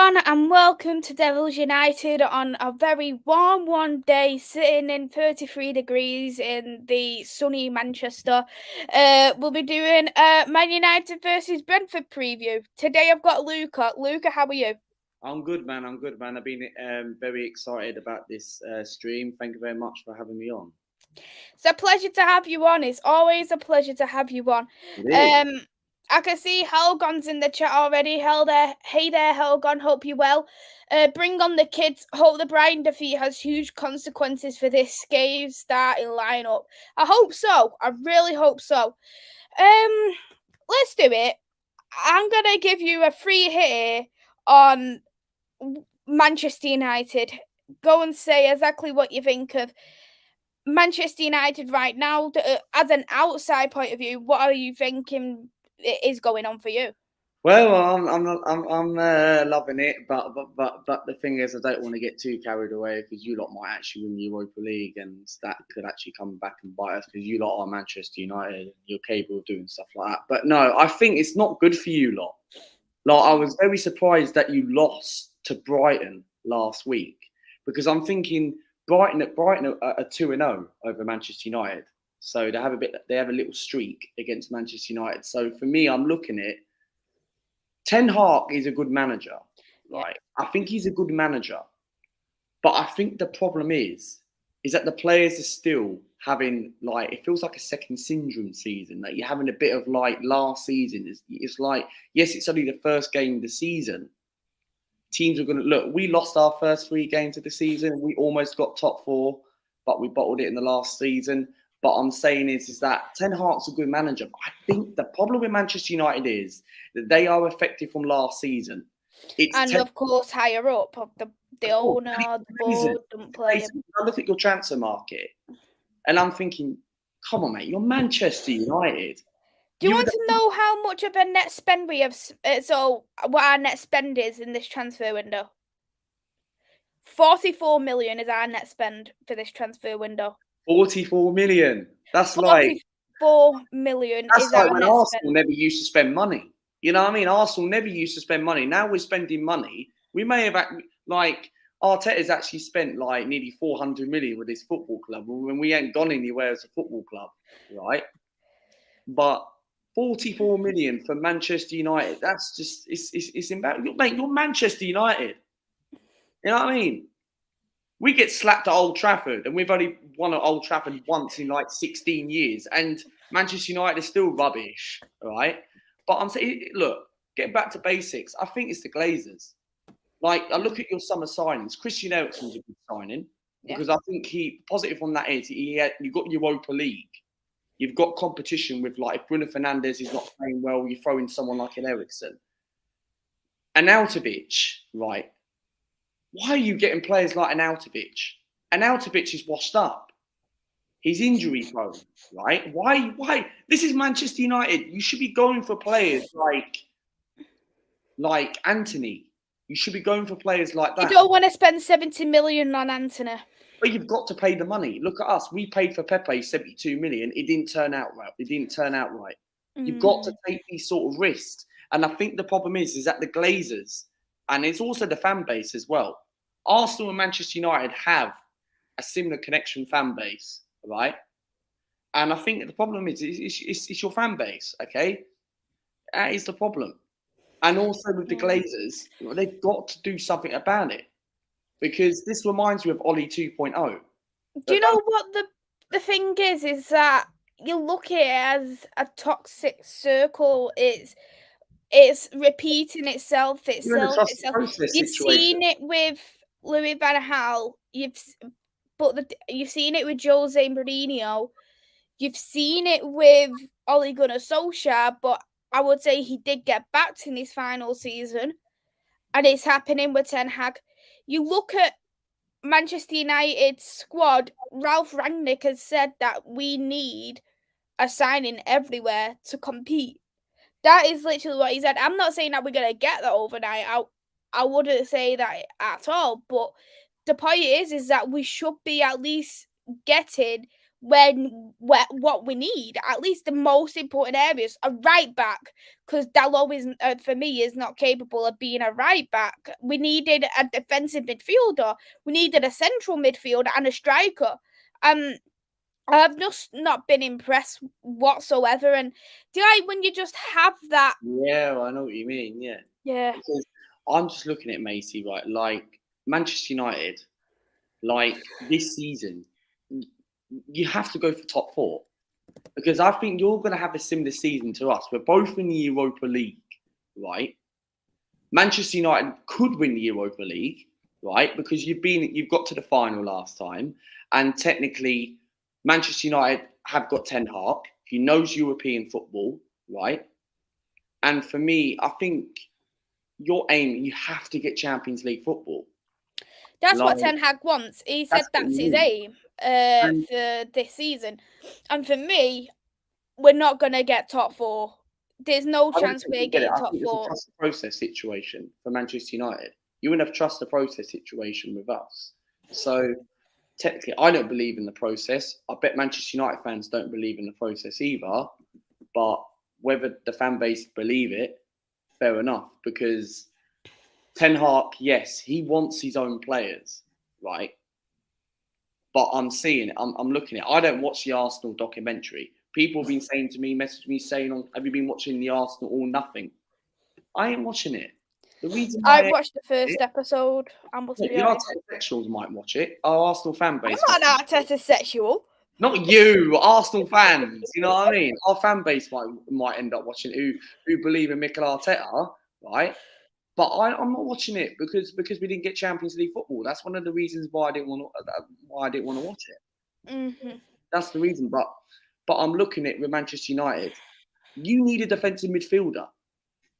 everyone, and welcome to Devils United on a very warm day, sitting in 33 degrees in the sunny Manchester. We'll be doing Man United versus Brentford preview. Today I've got Luca. Luca, how are you? I'm good, man. I've been very excited about this stream. Thank you very much for having me on. It's a pleasure to have you on. It's always a pleasure to have you on. I can see Helgon's in the chat already. Hey there, Helgon. Hope you're well. Bring on the kids. Hope the Brighton defeat has huge consequences for this scathed starting lineup. I hope so. I really hope so. Let's do it. I'm gonna give you a free hit on Manchester United. Go and say exactly what you think of Manchester United right now. As an outside point of view, what are you thinking is going on for you? Well, I'm loving it, but the thing is, I don't want to get too carried away because you lot might actually win the Europa League, and that could actually come back and bite us because you lot are Manchester United and you're capable of doing stuff like that. But no, I think it's not good for you lot. Like, I was very surprised that you lost to Brighton last week because I'm thinking Brighton are 2-0 over Manchester United, so they have a little streak against Manchester United. So for me, I'm looking at Ten Hag is a good manager, right? I think he's a good manager, but I think the problem is that the players are still having, like, it feels like a second syndrome season. That you're having a bit of like last season. It's like, yes, it's only the first game of the season. Teams are going to look. We lost our first 3 games of the season. We almost got top 4, but we bottled it in the last season. But I'm saying is that Ten Hag's a good manager. But I think the problem with Manchester United is that they are affected from last season. Of course, higher up, the owner, the board don't play. I look at your transfer market, and I'm thinking, come on, mate, you're Manchester United. Do you want to know how much of a net spend we have? So, what our net spend is in this transfer window? 44 million is our net spend for this transfer window. 44 million. That's 44 million. That's like when Arsenal never used to spend money. You know what I mean? Arsenal never used to spend money. Now we're spending money. We may have, like, Arteta's actually spent like nearly 400 million with his football club when we ain't gone anywhere as a football club, right? But 44 million for Manchester United, that's just, it's embarrassing. Mate, you're Manchester United. You know what I mean? We get slapped at Old Trafford, and we've only won at Old Trafford once in like 16 years, and Manchester United is still rubbish, right? But I'm saying, look, getting back to basics, I think it's the Glazers. Like, I look at your summer signings. Christian Eriksen's a good signing because I think positive on that is you've got Europa League. You've got competition with, like, if Bruno Fernandes is not playing well, you throw in someone like an Eriksen. Arnautovic, right? Why are you getting players like Arnautovic? Arnautovic is washed up. He's injury prone, right? Why? This is Manchester United. You should be going for players like Anthony. You should be going for players like that. You don't want to spend 70 million on Anthony. But you've got to pay the money. Look at us. We paid for Pepe 72 million. It didn't turn out right. You've got to take these sort of risks. And I think the problem is that the Glazers, and it's also the fan base as well. Arsenal and Manchester United have a similar connection fan base, right? And I think the problem is it's your fan base, okay? That is the problem. And also with the Glazers, they've got to do something about it because this reminds me of Ollie 2.0. Do you know what the thing is that you look at it as a toxic circle. It's repeating itself. You've seen it with Louis van Gaal. You've seen it with Jose Mourinho. You've seen it with Ole Gunnar Solskjaer, but I would say he did get backed in his final season, and it's happening with Ten Hag. You look at Manchester United's squad. Ralph Rangnick has said that we need a signing everywhere to compete. That is literally what he said. I'm not saying that we're going to get that overnight. I wouldn't say that at all. But the point is that we should be at least getting what we need, at least the most important areas, a right back, because Dalot is for me is not capable of being a right back. We needed a defensive midfielder, we needed a central midfielder and a striker. I've just not been impressed whatsoever, and do you like when you just have that? Yeah, I know what you mean. Yeah, because I'm just looking at Maisy, right? Like Manchester United, like this season, you have to go for top 4 because I think you're going to have a similar season to us. We're both in the Europa League, right? Manchester United could win the Europa League, right? Because you've got to the final last time, and technically, Manchester United have got Ten Hag. He knows European football, right? And for me, I think your aim, you have to get Champions League football. That's what Ten Hag wants. He said that's his aim for this season. And for me, we're not going to get top 4. There's no chance we're getting top 4. I think it's a trust the process situation for Manchester United. You wouldn't have trust the process situation with us. So technically, I don't believe in the process. I bet Manchester United fans don't believe in the process either. But whether the fan base believe it, fair enough. Because Ten Hag, yes, he wants his own players, right? But I'm seeing it. I'm looking at it. I don't watch the Arsenal documentary. People have been saying to me, messaging me saying, have you been watching the Arsenal or nothing? I ain't watching it. The reason why I watched the first episode. I must be honest. Arteta might watch it. Our Arsenal fan base. I'm not an Arteta sexual. Not you, Arsenal fans. You know what I mean? Our fan base might end up watching who believe in Mikel Arteta, right? But I'm not watching it because we didn't get Champions League football. That's one of the reasons why I didn't want to watch it. Mm-hmm. That's the reason. But I'm looking at with Manchester United. You need a defensive midfielder.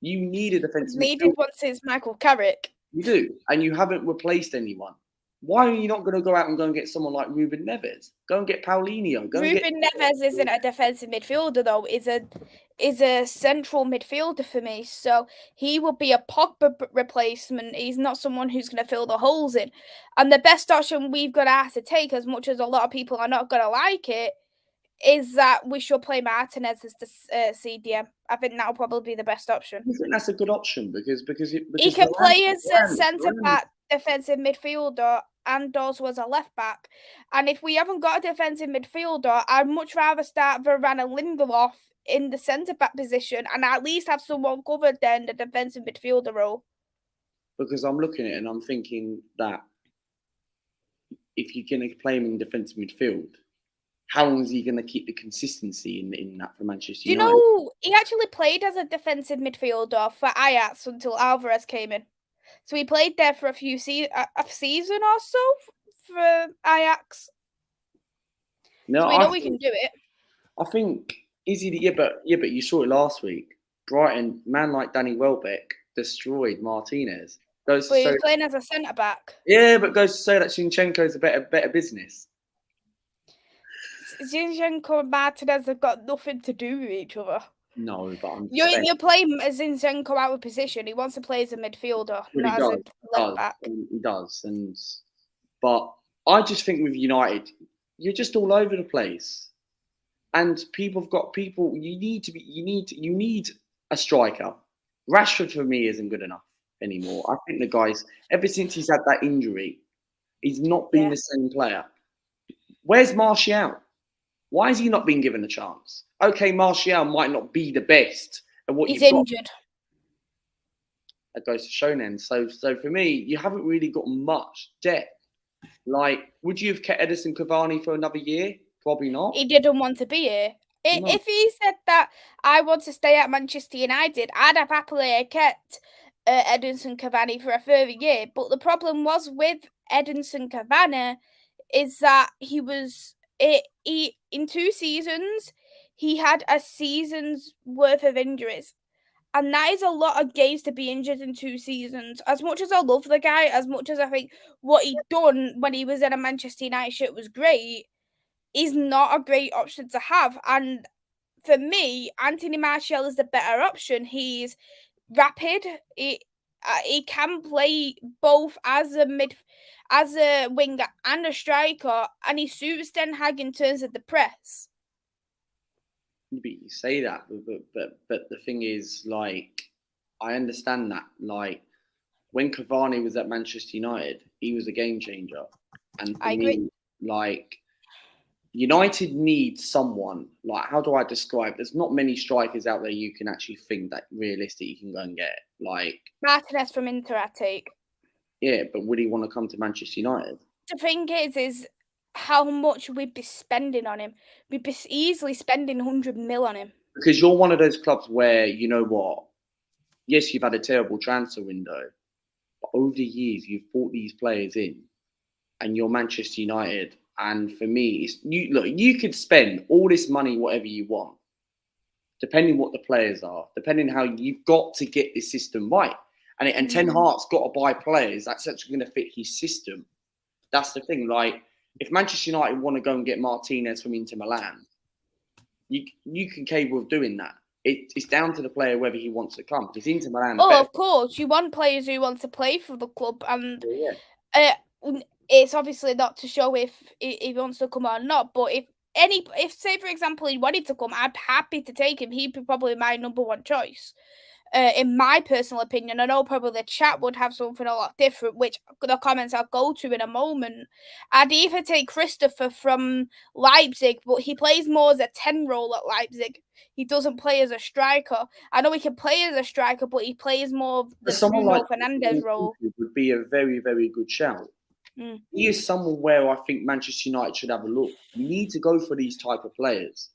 You need a defensive midfielder. Needed one since Michael Carrick. You do, and you haven't replaced anyone. Why are you not going to go out and go and get someone like Ruben Neves? Go and get Paulinho. Ruben Neves isn't a defensive midfielder though. Is a central midfielder for me. So he will be a Pogba replacement. He's not someone who's going to fill the holes in. And the best option we've got to have to take, as much as a lot of people are not going to like it, is that we should play Martinez as the CDM. I think that'll probably be the best option. I think that's a good option because he can play as a centre back, defensive midfielder, and also as a left back. And if we haven't got a defensive midfielder, I'd much rather start Varane and Lindelof in the centre back position and at least have someone covered than the defensive midfielder role. Because I'm looking at it and I'm thinking that if you're going to play him in defensive midfield, how long is he going to keep the consistency in that for Manchester United? Do you know, he actually played as a defensive midfielder for Ajax until Alvarez came in. So he played there for a season or so for Ajax. No, so we know we can do it. I think, but you saw it last week. Brighton, man like Danny Welbeck, destroyed Martinez. He was playing as a centre-back. Yeah, but goes to say that Zinchenko's a better business. Zinchenko and Martinez have got nothing to do with each other. No, but you're playing Zinchenko out of position. He wants to play as a midfielder, not as a left back. He does, but I just think with United, you're just all over the place, and you need a striker. Rashford for me isn't good enough anymore. I think the guys, ever since he's had that injury, he's not been the same player. Where's Martial? Why has he not been given a chance? Okay, Martial might not be the best at what he's injured. That goes to show then. So for me, you haven't really got much depth. Like, would you have kept Edinson Cavani for another year? Probably not. He didn't want to be here. No. If he said that I want to stay at Manchester United, I'd have happily kept Edinson Cavani for a further year. But the problem was with Edinson Cavani is that he in 2 seasons, he had a season's worth of injuries. And that is a lot of games to be injured in 2 seasons. As much as I love the guy, as much as I think what he'd done when he was in a Manchester United shirt was great, he's not a great option to have. And for me, Anthony Martial is the better option. He's rapid. he can play both as a winger and a striker, and he suits Ten Hag in terms of the press. But you say that, but the thing is, like, I understand that. Like, when Cavani was at Manchester United, he was a game changer, and for me, like, United needs someone. Like, how do I describe? There's not many strikers out there you can actually think that realistic you can go and get. Like Martinez from Inter, I take. Yeah, but would he want to come to Manchester United? The thing is how much we'd be spending on him. We'd be easily spending 100 mil on him. Because you're one of those clubs where, you know what? Yes, you've had a terrible transfer window, but over the years you've brought these players in, and you're Manchester United. And for me, you could spend all this money, whatever you want, depending what the players are, depending how you've got to get this system right. And Ten Hag's got to buy players that's actually going to fit his system. That's the thing. Like, if Manchester United want to go and get Martinez from Inter Milan, you can capable of doing that. It's down to the player whether he wants to come. Because Inter Milan. Of course, you want players who want to play for the club, and it's obviously not to show if he wants to come or not. But if say for example he wanted to come, I'd be happy to take him. He'd be probably my number one choice. In my personal opinion, I know probably the chat would have something a lot different, which the comments I'll go to in a moment. I'd either take Christopher from Leipzig, but he plays more as a 10 role at Leipzig. He doesn't play as a striker. I know he can play as a striker, but he plays more of the Bruno Fernandes role. Would be a very, very good shout. He is someone where I think Manchester United should have a look. You need to go for these type of players.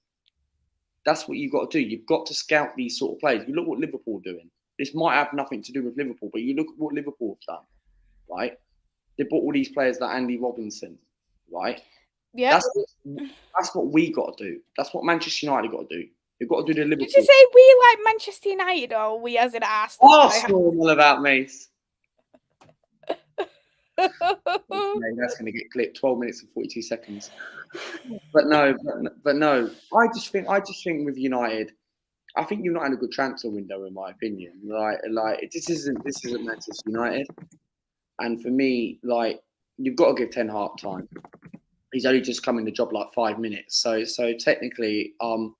That's what you've got to do. You've got to scout these sort of players. You look what Liverpool are doing. This might have nothing to do with Liverpool, but you look at what Liverpool have done, right? They bought all these players like Andy Robinson, right? Yeah. That's what we got to do. That's what Manchester United got to do. You've got to do the Liverpool. Did you say we like Manchester United or we as an Arsenal? Arsenal, all about Mace. That's going to get clipped. 12 minutes and 42 seconds. But no. I just think with United, I think you're not in a good transfer window, in my opinion. Like this isn't Manchester United, and for me, like, you've got to give Ten Hag time. He's only just come in the job like 5 minutes, so technically, I'm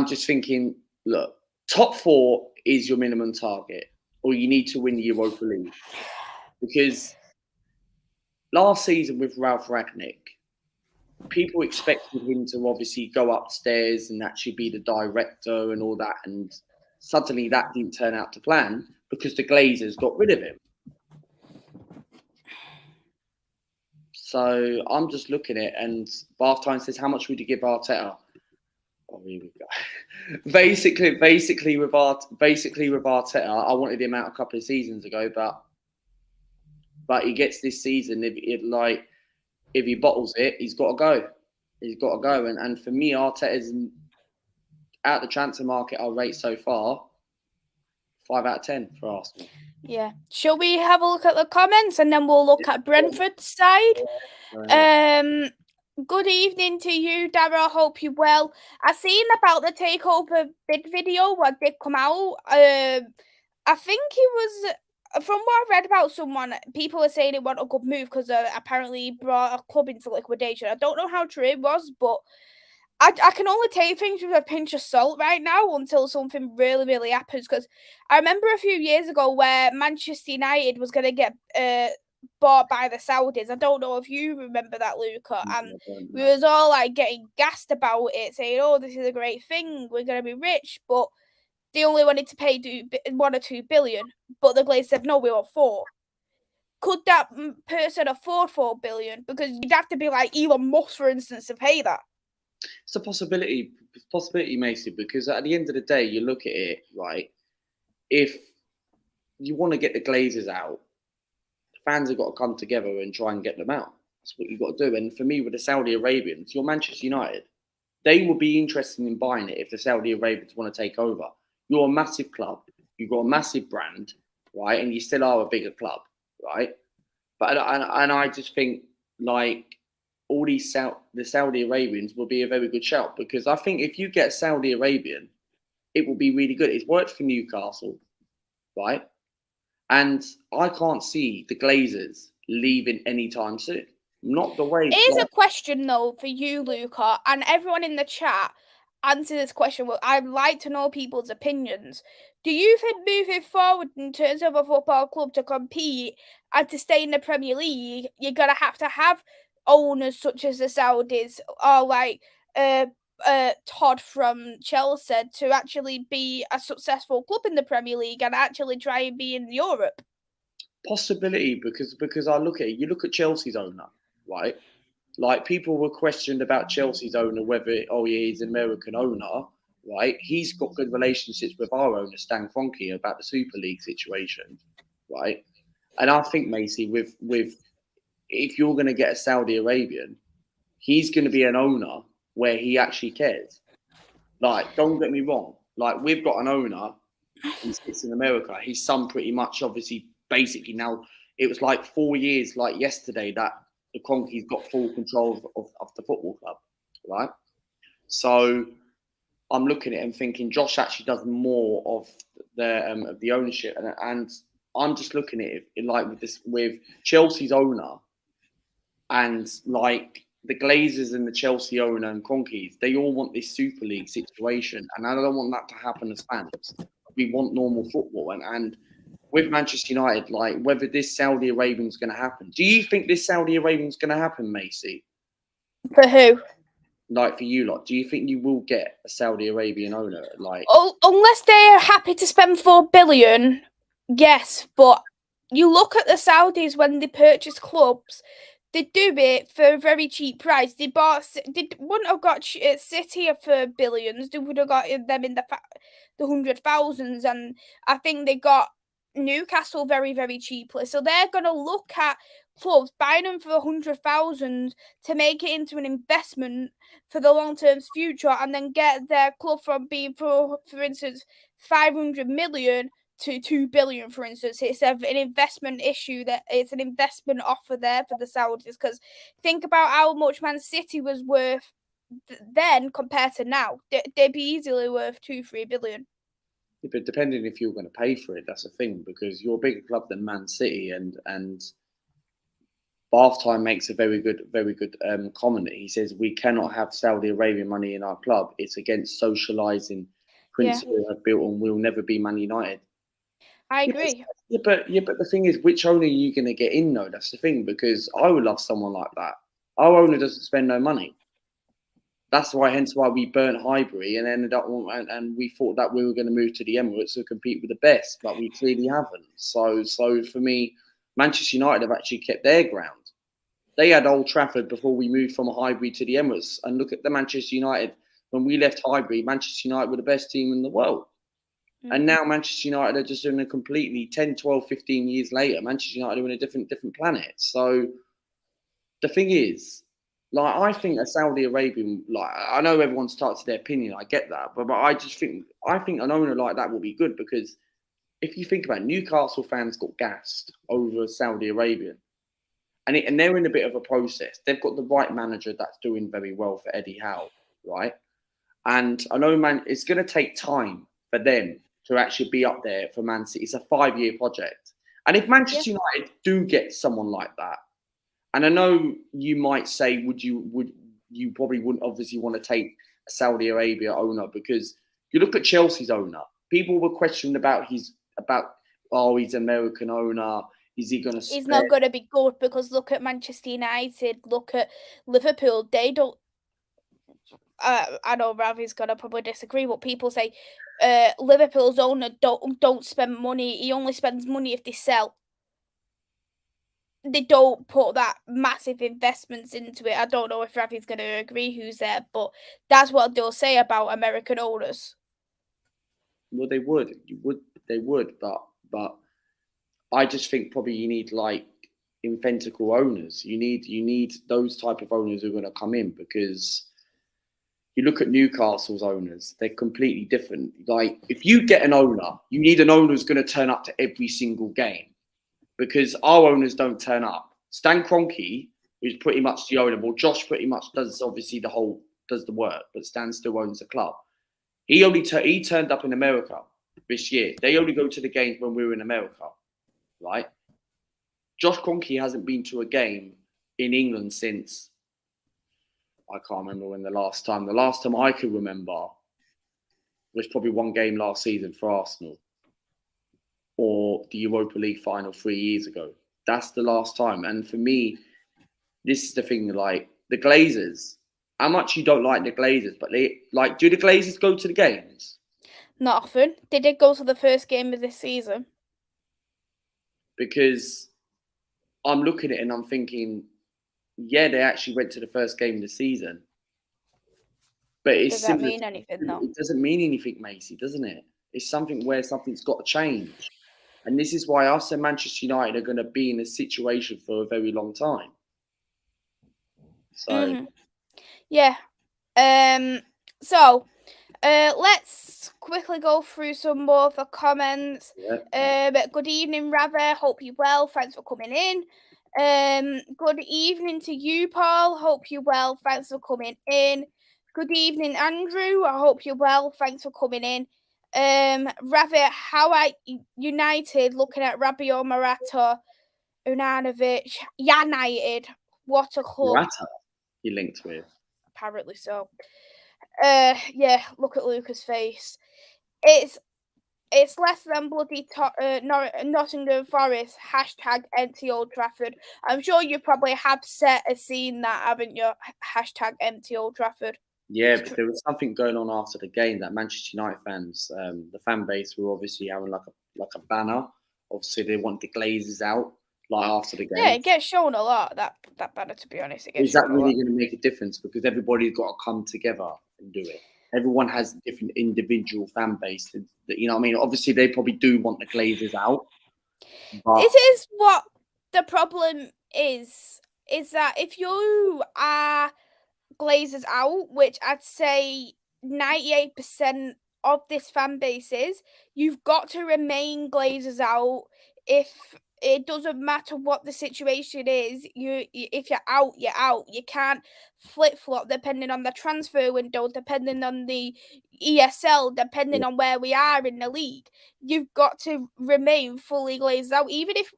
just thinking, look, top 4 is your minimum target, or you need to win the Europa League, because last season with Ralf Rangnick, people expected him to obviously go upstairs and actually be the director and all that, and suddenly that didn't turn out to plan because the Glazers got rid of him. So I'm just looking at it, and Bath Time says, how much would you give Arteta? Oh, here we go. Basically with Arteta, I wanted him out a couple of seasons ago, but he gets this season. If he bottles it, he's got to go. He's got to go. And for me, Arteta's out the transfer market, I'll rate so far 5 out of 10 for Arsenal. Yeah. Shall we have a look at the comments and then we'll look at Brentford's side? Good evening to you, Dara. I hope you're well. I seen about the takeover bid video what did come out. I think it was, from what I read about someone, people are saying it wasn't a good move because apparently brought a club into liquidation. I don't know how true it was, but I can only take things with a pinch of salt right now until something really, really happens. Because I remember a few years ago where Manchester United was going to get bought by the Saudis. I don't know if you remember that, Luca. And we was all like getting gassed about it, saying, "Oh, this is a great thing. We're going to be rich." But they only wanted to pay 1 or 2 billion. But the Glazers said, "No, we want 4." Could that person afford 4 billion? Because you'd have to be like Elon Musk, for instance, to pay that. It's a possibility, Macy, because at the end of the day, you look at it, right? If you want to get the Glazers out, the fans have got to come together and try and get them out. That's what you've got to do. And for me, with the Saudi Arabians, you're Manchester United. They will be interested in buying it if the Saudi Arabians want to take over. You're a massive club. You've got a massive brand, right? And you still are a bigger club, right? But I just think, like, all these the Saudi Arabians will be a very good shout, because I think if you get Saudi Arabian, it will be really good. It's worked for Newcastle, right? And I can't see the Glazers leaving anytime soon. Not the way. Here's a question though for you, Luca, and everyone in the chat. Answer this question. Well, I'd like to know people's opinions. Do you think moving forward in terms of a football club to compete and to stay in the Premier League, you're gonna have to have owners such as the Saudis or like Todd from Chelsea to actually be a successful club in the Premier League and actually try and be in Europe? Possibility, because I look at it, you look at Chelsea's owner, right? Like, people were questioned about Chelsea's owner, whether, he's an American owner, right? He's got good relationships with our owner, Stan Kroenke, about the Super League situation, right? And I think, Maisy, with if you're going to get a Saudi Arabian, he's going to be an owner where he actually cares. Like, don't get me wrong. Like, we've got an owner who sits in America. His son pretty much, obviously, basically now, it was like 4 years, like yesterday, that the Kroenkes got full control of the football club, right? So I'm looking at him thinking Josh actually does more of the ownership, and I'm just looking at it like with Chelsea's owner and like the Glazers and the Chelsea owner and Kroenkes, they all want this Super League situation, and I don't want that to happen as fans. We want normal football, and with Manchester United, like whether this Saudi Arabian is going to happen. Do you think this Saudi Arabian is going to happen, Maisy? For who? Like for you lot, do you think you will get a Saudi Arabian owner? Like, unless they're happy to spend $4 billion, yes. But you look at the Saudis when they purchase clubs, they do it for a very cheap price. They wouldn't have got City for billions. They would have got them in the 100,000s, and I think they got Newcastle very, very cheaply. So they're gonna look at clubs buying them for 100,000 to make it into an investment for the long term future, and then get their club from being for instance 500 million to 2 billion, for instance. It's an investment issue, that it's an investment offer there for the Saudis, because think about how much Man City was worth then compared to now. They'd be easily worth 2-3 billion. Yeah, but depending if you're going to pay for it, that's the thing, because you're a bigger club than Man City, and Bathtime makes a very good comment. He says we cannot have Saudi Arabian money in our club. It's against socialising principle I've built, and we'll never be Man United. I agree. Yeah, but the thing is, which owner are you going to get in though? That's the thing, because I would love someone like that. Our owner doesn't spend no money. That's hence why we burnt Highbury and ended up, and we thought that we were going to move to the Emirates to compete with the best, but we clearly haven't. So for me, Manchester United have actually kept their ground. They had Old Trafford before we moved from Highbury to the Emirates. And look at the Manchester United. When we left Highbury, Manchester United were the best team in the world. Mm-hmm. And now Manchester United are just in a completely 10, 12, 15 years later, Manchester United are in a different planet. So the thing is, like, I think a Saudi Arabian, like, I know everyone starts their opinion, I get that, but I just think an owner like that will be good, because if you think about it, Newcastle fans got gassed over Saudi Arabian. And they're in a bit of a process. They've got the right manager that's doing very well for Eddie Howe, right? And I know, man, it's going to take time for them to actually be up there for Man City. It's a 5-year project. And if Manchester United do get someone like that, and I know you might say, would you probably wouldn't obviously want to take a Saudi Arabia owner, because you look at Chelsea's owner. People were questioning about he's American owner. Is he going to? He's not going to be good, because look at Manchester United, look at Liverpool. They don't. I know Ravi's going to probably disagree, but people say Liverpool's owner don't spend money. He only spends money if they sell. They don't put that massive investments into it. I don't know if Ravi's going to agree who's there, but that's what they'll say about American owners. Well, they would, but I just think probably you need like inventical owners. You need those type of owners who are going to come in, because you look at Newcastle's owners, they're completely different. Like, if you get an owner, you need an owner who's going to turn up to every single game, because our owners don't turn up. Stan Kroenke, who's pretty much the owner, well, Josh pretty much does obviously does the work, but Stan still owns the club. He turned up in America this year. They only go to the games when we were in America. right? Josh Kroenke hasn't been to a game in England since, I can't remember when the last time I could remember was probably one game last season for Arsenal, or the Europa League final 3 years ago. That's the last time. And for me, this is the thing, like the Glazers, how much you don't like the Glazers, but they like, do the Glazers go to the games? Not often. They did go to the first game of this season. Because I'm looking at it and I'm thinking, yeah, they actually went to the first game of the season. But it's Does that mean anything, though? It doesn't mean anything, Maisy, doesn't it? It's something where something's got to change. And this is why us and Manchester United are going to be in a situation for a very long time. So, yeah. So, let's quickly go through some more of the comments. yeah. Good evening, Rava. Hope you're well. Thanks for coming in. Good evening to you, Paul. Hope you're well. Thanks for coming in. Good evening, Andrew. I hope you're well. Thanks for coming in. Rava, how are United looking at Rabiot, Morata, Unanovic, United? What a club. Morata, he linked with. Apparently so. Yeah, look at Luca's face. It's less than bloody Nottingham Forest. # empty Old Trafford. I'm sure you probably have seen that, haven't you? # empty Old Trafford. Yeah, but there was something going on after the game that Manchester United fans, the fan base, were obviously having like a banner. Obviously, they want the Glazers out, like after the game. Yeah, it gets shown a lot. That banner, to be honest, Is that really going to make a difference? Because everybody's got to come together and do it. Everyone has a different individual fan base. You know what I mean? Obviously, they probably do want the Glazers out. But it is what the problem is that if you are Glazers out, which I'd say 98% of this fan base is, you've got to remain Glazers out. If it doesn't matter what the situation is, if you're out, you're out. You can't flip-flop depending on the transfer window, depending on the ESL, depending on where we are in the league. You've got to remain fully Glazed out, even if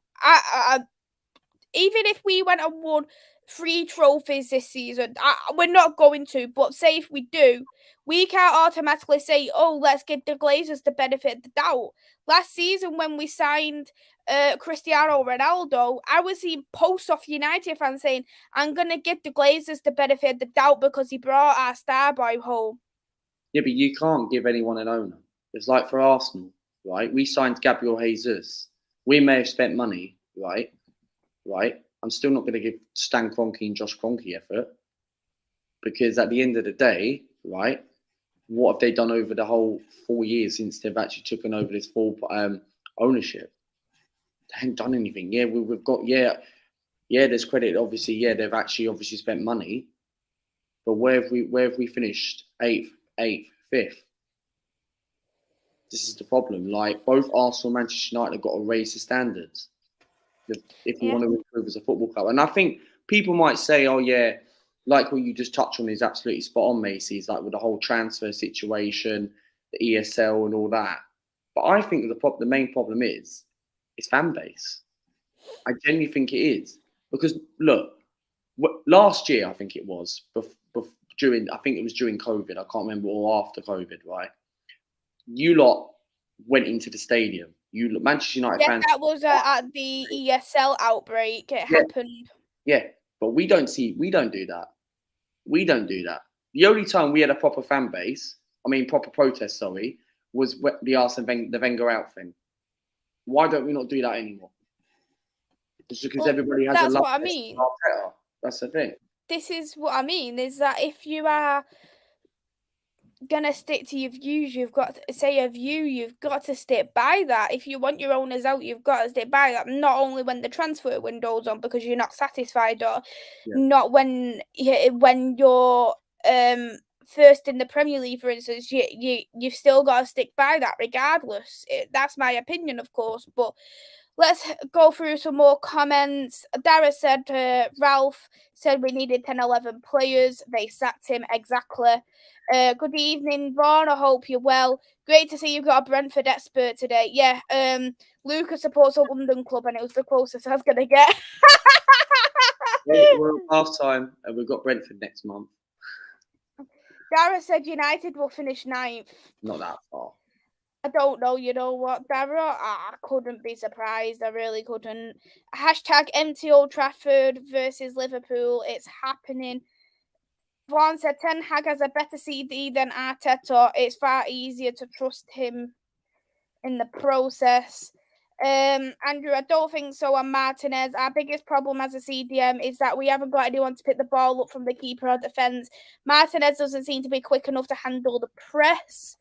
we went and won 3 trophies this season. We're not going to, but say if we do, we can't automatically say, oh, let's give the Glazers the benefit of the doubt. Last season when we signed Cristiano Ronaldo, I was seeing posts off United fans saying, I'm going to give the Glazers the benefit of the doubt because he brought our star boy home. Yeah, but you can't give anyone an owner. It's like for Arsenal, right? We signed Gabriel Jesus. We may have spent money, right? I'm still not going to give Stan Kroenke and Josh Kroenke effort, because at the end of the day, right, what have they done over the whole 4 years since they've actually taken over this full ownership? They haven't done anything. Yeah, we've got, there's credit, obviously. Yeah, they've actually obviously spent money, but where have we finished? 8th, 5th. This is the problem. Like, both Arsenal and Manchester United have got to raise the standards if you want to improve as a football club. And I think people might say, oh yeah, like what you just touched on is absolutely spot on, Macy's, like with the whole transfer situation, the ESL and all that. But I think the main problem is fan base. I genuinely think it is. Because look, last year, I think it was, during COVID, I can't remember, or after COVID, right? You lot went into the stadium. Manchester United fans. That was at the ESL outbreak. It happened. Yeah, but we don't do that. We don't do that. The only time we had a proper fan base, proper protest, was the Arsene the Wenger out thing. Why don't we not do that anymore? It's because everybody has a love. That's what I mean. That's the thing. This is what I mean, is that if you are gonna stick to your views, you've got to say a view, you've got to stick by that. If you want your owners out, you've got to stick by that. Not only when the transfer window's on because you're not satisfied, or not when you're first in the Premier League, for instance. You've still got to stick by that regardless. That's my opinion, of course, but Let's go through some more comments. Dara said, Ralph said we needed 10, 11 players. They sacked him. Exactly. Good evening, Ron. I hope you're well. Great to see you've got a Brentford expert today. Yeah, Luca supports a London club, and it was the closest I was going to get. We're at half time, and we've got Brentford next month. Dara said United will finish 9th. Not that far. I don't know. You know what, Dara? I couldn't be surprised. I really couldn't. Hashtag empty Old Trafford versus Liverpool. It's happening. Vaughn said Ten Hag has a better CD than Arteta. It's far easier to trust him in the process. Andrew, I don't think so on Martinez. Our biggest problem as a CDM is that we haven't got anyone to pick the ball up from the keeper or defence. Martinez doesn't seem to be quick enough to handle the press.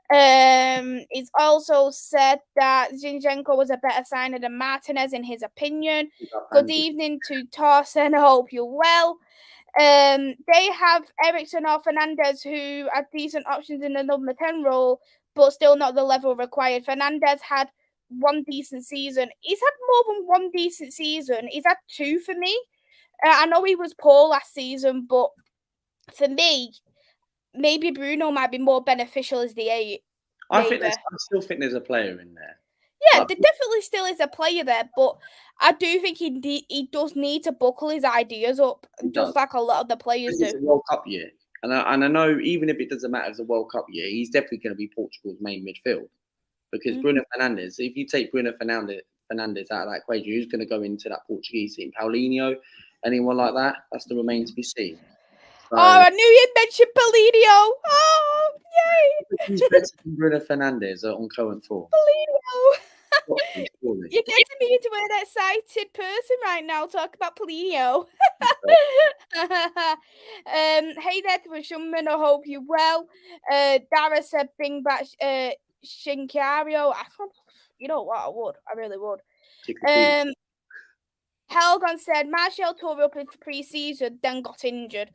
It's also said that Zinchenko was a better signer than Martinez in his opinion. Good evening to Torsen. I hope you're well. They have Ericsson or Fernandez who are decent options in the number 10 role, but still not the level required. Fernandez had one decent season. He's had more than one decent season. He's had 2 for me. I know he was poor last season, but for me, maybe Bruno might be more beneficial as the 8. I still think there's a player in there. Yeah, there definitely still is a player there, but I do think he does need to buckle his ideas up, just like a lot of the players do. It's a World Cup year, and I know even if it doesn't matter as a World Cup year, he's definitely going to be Portugal's main midfield because Bruno Fernandes. If you take Bruno Fernandes out of that equation, who's going to go into that Portuguese team? Paulinho, anyone like that? That's the remain to be seen. So, I knew you'd mention Paulinho. Oh, yay! He's better than Bruno Fernandes on current form. Paulinho. You're getting me into an excited person right now. Talk about Paulinho. Hey there to Shumman. I hope you're well. Dara said bring back Shinkario. You know what? I would. I really would. Helgon said Martial tore up in pre-season, then got injured.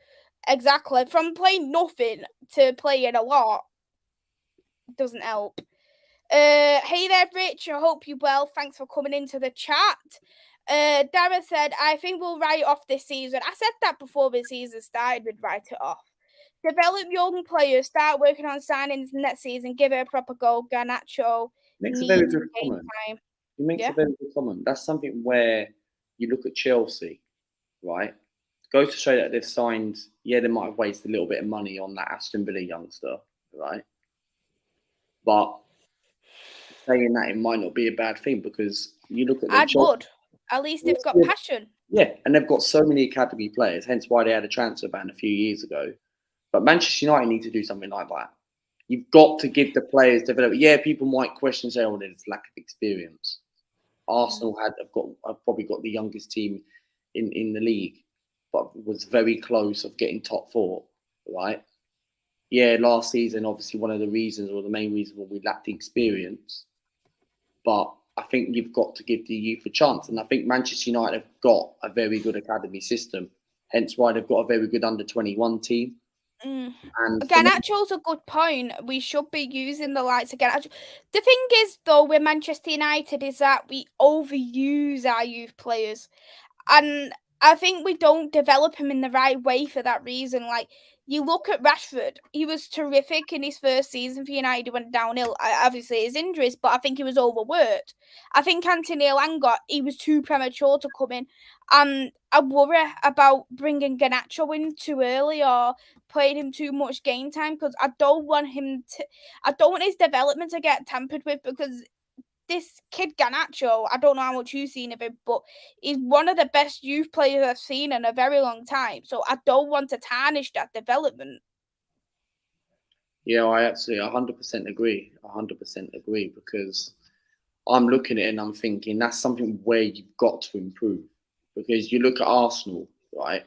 Exactly. From playing nothing to playing a lot doesn't help. Hey there, Rich. I hope you're well. Thanks for coming into the chat. Dara said, I think we'll write off this season. I said that before the season started, we'd write it off. Develop young players, start working on signings next season, give it a proper go. Garnacho makes a very good comment. He makes a very good comment. That's something where you look at Chelsea, right? It goes to show that they've signed, they might have wasted a little bit of money on that Aston Villa youngster, right? But saying that, it might not be a bad thing because you look at the at least they've got passion. Yeah, and they've got so many academy players, hence why they had a transfer ban a few years ago. But Manchester United need to do something like that. You've got to give the players development. Yeah, people might question, say, oh, there's lack of experience. Arsenal have probably got the youngest team in the league, but was very close of getting top 4, right? Yeah, last season, obviously one of the reasons or the main reason why we lacked the experience. But I think you've got to give the youth a chance. And I think Manchester United have got a very good academy system. Hence why they've got a very good under-21 team. And Garnacho's a good point. We should be using the likes of Garnacho. The thing is, though, with Manchester United is that we overuse our youth players. And I think we don't develop him in the right way for that reason. Like, you look at Rashford, he was terrific in his first season for United. He went downhill, obviously his injuries, but I think he was overworked. I think Anthony Elanga, he was too premature to come in. And I worry about bringing Garnacho in too early or playing him too much game time because I don't want his development to get tampered with because this kid Garnacho, I don't know how much you've seen of him, but he's one of the best youth players I've seen in a very long time. So I don't want to tarnish that development. Yeah, I actually 100% agree. 100% agree because I'm looking at it and I'm thinking that's something where you've got to improve. Because you look at Arsenal, right?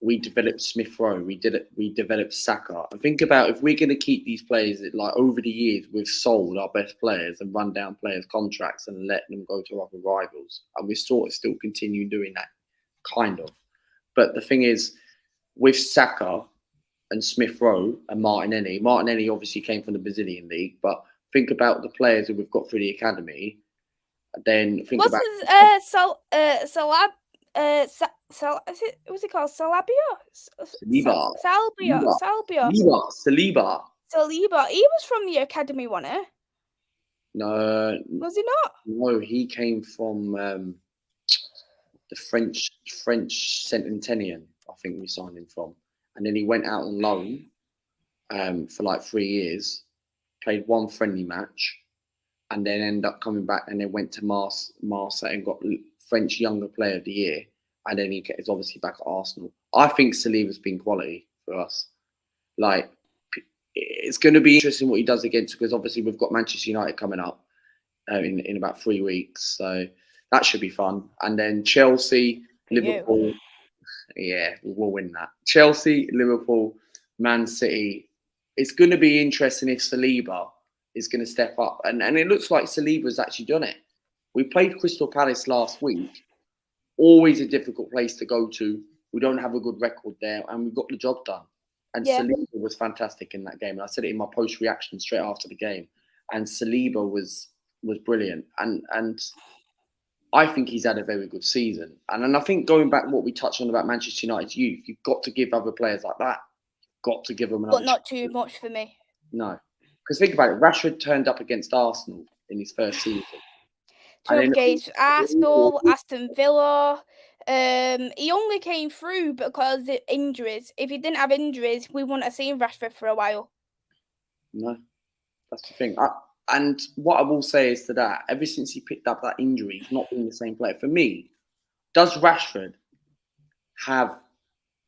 We developed Smith Rowe, we developed Saka. And think about if we're going to keep these players, like over the years, we've sold our best players and run down players' contracts and let them go to other rivals. And we sort of still continue doing that, kind of. But the thing is, with Saka and Smith Rowe and Martinelli obviously came from the Brazilian league, but think about the players that we've got through the academy. Then think was about was it called Salabia? Saliba. Saliba. He was from the academy, wasn't he? No. Was he not? No, he came from the French Saint-Étienne, I think we signed him from. And then he went out on loan for like 3 years, played one friendly match, and then ended up coming back and then went to Marseille and got French Younger Player of the Year. And then he is obviously back at Arsenal. I think Saliba's been quality for us. Like, it's going to be interesting what he does against, because obviously we've got Manchester United coming up in about 3 weeks. So that should be fun. And then Chelsea, Liverpool. Yeah, we'll win that. Chelsea, Liverpool, Man City. It's going to be interesting if Saliba is going to step up. And it looks like Saliba's actually done it. We played Crystal Palace last week. Always a difficult place to go to. We don't have a good record there, and we got the job done. And Saliba was fantastic in that game. And I said it in my post-reaction straight after the game. And Saliba was brilliant. And I think he's had a very good season. And I think going back what we touched on about Manchester United's youth, you've got to give other players like that. You've got to give them another But not too much for me. No. Because think about it, Rashford turned up against Arsenal in his first season. Against Arsenal, Aston Villa. He only came through because of injuries. If he didn't have injuries, we wouldn't have seen Rashford for a while. No, that's the thing. And what I will say is to that, ever since he picked up that injury, he's not been the same player. For me, does Rashford have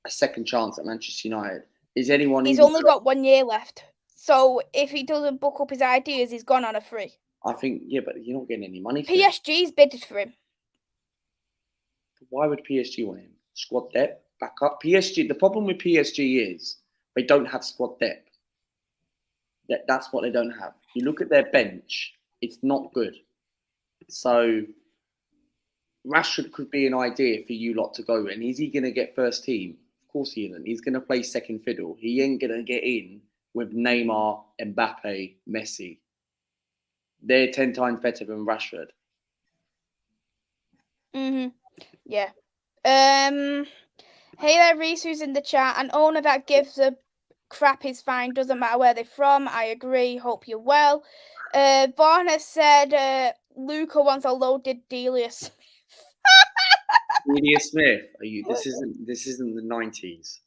a second chance at Manchester United? Is anyone? He's only got 1 year left. So if he doesn't book up his ideas, he's gone on a free. I think, yeah, but you're not getting any money for PSG's bidded for him. Why would PSG want him? Squad depth, backup. PSG. The problem with PSG is they don't have squad depth. That's what they don't have. You look at their bench; it's not good. So Rashford could be an idea for you lot to go in. Is he going to get first team? Of course he isn't. He's going to play second fiddle. He ain't going to get in with Neymar, Mbappe, Messi. They're 10 times better than Rashford. Yeah. Hey there, Reese, who's in the chat. An owner that gives a crap is fine. Doesn't matter where they're from. I agree. Hope you're well. Vaughn has said Luca wants a loaded Delia Smith. Delia Smith? Are you? This isn't the 90s.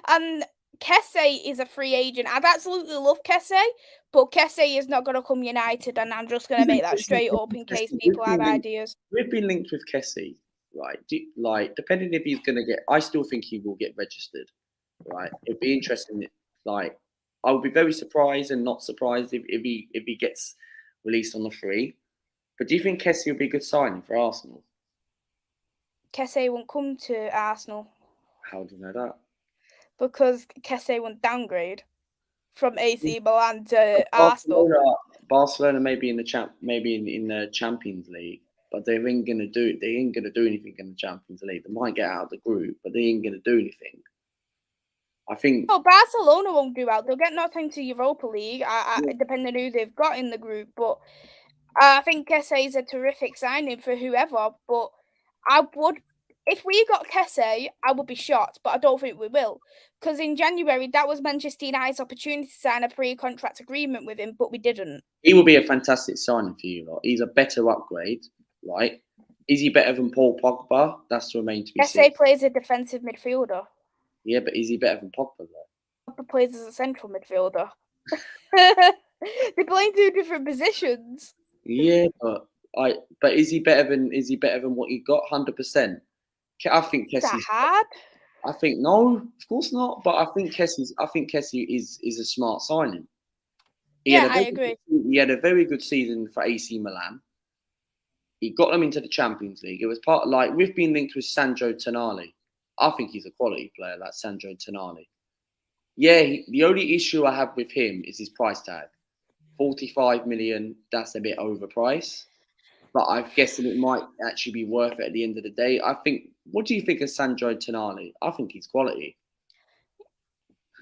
And Kesse is a free agent. I'd absolutely love Kesse, but Kesse is not going to come United, and I'm just going to make that straight up in case people have ideas. We've been linked with Kesse, right? Depending if he's going to get, I still think he will get registered, right? It'd be interesting. Like, I would be very surprised and not surprised if he gets released on the free. But do you think Kesse would be a good signing for Arsenal? Kesse won't come to Arsenal. How do you know that? Because Kesse won't downgrade from AC Milan to Arsenal. Barcelona may be in the Champions League, but they ain't gonna do it. They ain't gonna do anything in the Champions League. They might get out of the group, but they ain't gonna do anything. I think. Oh, Barcelona won't do out. They'll get nothing to Europa League, depending who they've got in the group. But I think Kesse is a terrific signing for whoever. But I would. If we got Kesse, I would be shocked, but I don't think we will. Because in January, that was Manchester United's opportunity to sign a pre-contract agreement with him, but we didn't. He will be a fantastic signing for you lot. He's a better upgrade, right? Is he better than Paul Pogba? That's to remain to be seen. Kesse plays a defensive midfielder. Yeah, but is he better than Pogba, though? Pogba plays as a central midfielder. They're playing 2 different positions. Yeah, but is he better than what he got? 100%. I think Kessie. Is that hard? I think no, of course not. But I think Kessie is a smart signing. I agree. He had a very good season for AC Milan. He got them into the Champions League. It was we've been linked with Sandro Tonali. I think he's a quality player, like Sandro Tonali. Yeah, the only issue I have with him is his price tag. 45 million. That's a bit overpriced. But I'm guessing it might actually be worth it at the end of the day. I think. What do you think of Sandro Tonali? I think he's quality.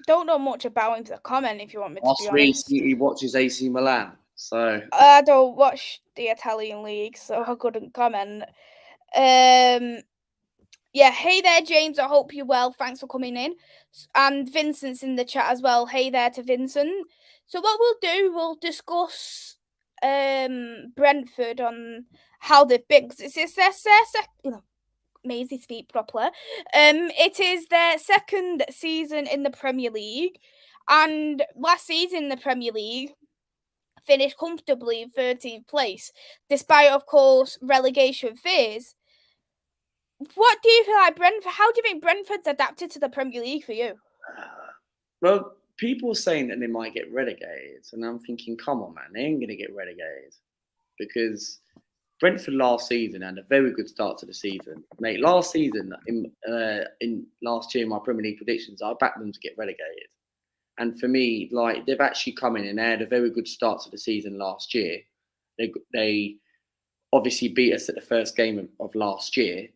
Don't know much about him to comment if you want me to be honest. He watches AC Milan. So I don't watch the Italian league, so I couldn't comment. Yeah, hey there, James. I hope you're well. Thanks for coming in. And Vincent's in the chat as well. Hey there to Vincent. So what we'll do, we'll discuss Brentford on how they've been. Because it's their second. Maisy, speak properly. It is their second season in the Premier League, and last season in the Premier League finished comfortably in 13th place, despite, of course, relegation fears. What do you feel like Brentford? How do you think Brentford's adapted to the Premier League for you? Well, people are saying that they might get relegated, and I'm thinking, come on, man, they ain't going to get relegated because Brentford last season had a very good start to the season, mate. Last season, in last year, my Premier League predictions, I backed them to get relegated, and for me, like they've actually come in and they had a very good start to the season last year. They obviously beat us at the first game of last year,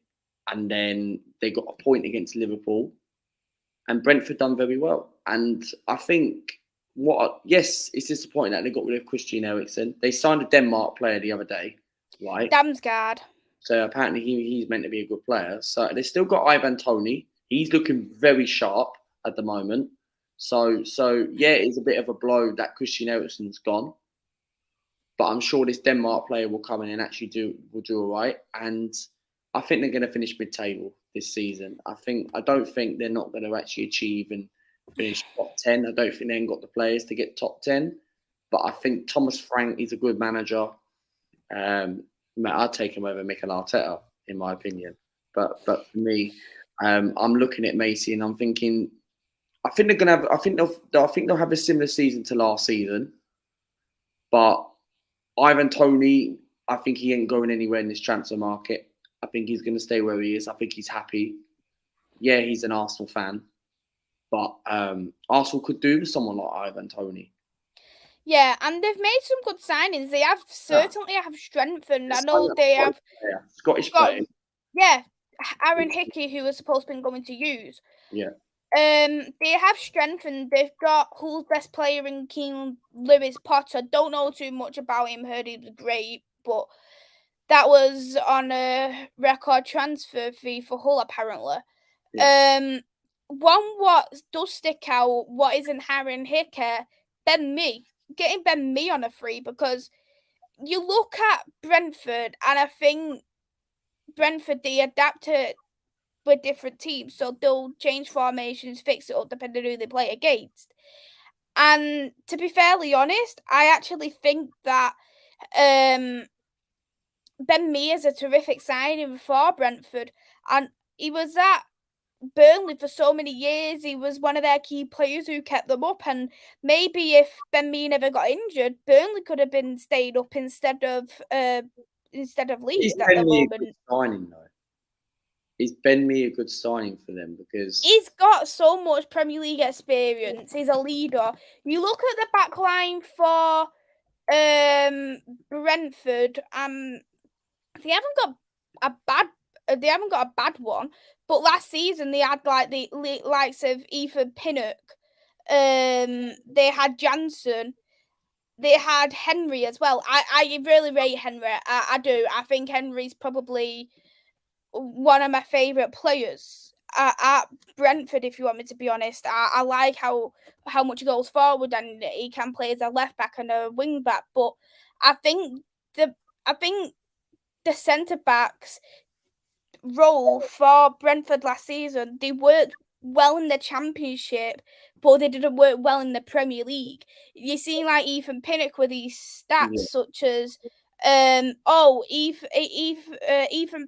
and then they got a point against Liverpool. And Brentford done very well. And I think yes, it's disappointing that they got rid of Christian Eriksen. They signed a Denmark player the other day, right? Damsgaard. So apparently he's meant to be a good player. So they still got Ivan Toney. He's looking very sharp at the moment. So yeah, it's a bit of a blow that Christian Eriksen's gone. But I'm sure this Denmark player will come in and actually do all right. And I think they're going to finish mid-table this season. I don't think they're not going to actually achieve and finish top 10. I don't think they ain't got the players to get top 10. But I think Thomas Frank is a good manager. I'd take him over Mikel Arteta, in my opinion. But for me, I'm looking at Maisy and I'm thinking, I think they're going to have. I think they'll have a similar season to last season. But Ivan Toney, I think he ain't going anywhere in this transfer market. I think he's going to stay where he is. I think he's happy. Yeah, he's an Arsenal fan. But Arsenal could do with someone like Ivan Toney. Yeah, and they've made some good signings. They have certainly have strengthened. I know they have Scottish player. Yeah, Aaron Hickey, who was supposed to be going to use. Yeah. They have strengthened. They've got who's best player in King Lewis Potter. Don't know too much about him. Heard he was great, but that was on a record transfer fee for Hull, apparently. Yeah. What does stick out, what isn't Aaron Hickey, Ben Mee. Getting Ben Mee on a free, because you look at Brentford, and I think Brentford, they adapt to with different teams, so they'll change formations, fix it up depending on who they play against. And to be fairly honest, I actually think that Ben Mee is a terrific signing for Brentford, and he was at Burnley for so many years. He was one of their key players who kept them up, and maybe if Ben Mee never got injured, Burnley could have been stayed up instead of Leeds at the moment. Signing though. Is Ben Mee a good signing for them? Because he's got so much Premier League experience. He's a leader. You look at the back line for Brentford, they haven't got a bad one. But last season they had like the likes of Ethan Pinnock. They had Jansen. They had Henry as well. I really rate Henry. I do. I think Henry's probably one of my favourite players at Brentford, if you want me to be honest. I like how much he goes forward, and he can play as a left back and a wing back. But I think the centre backs role for Brentford last season, they worked well in the Championship, but they didn't work well in the Premier League. You see, like Ethan Pinnock with these stats such as Ethan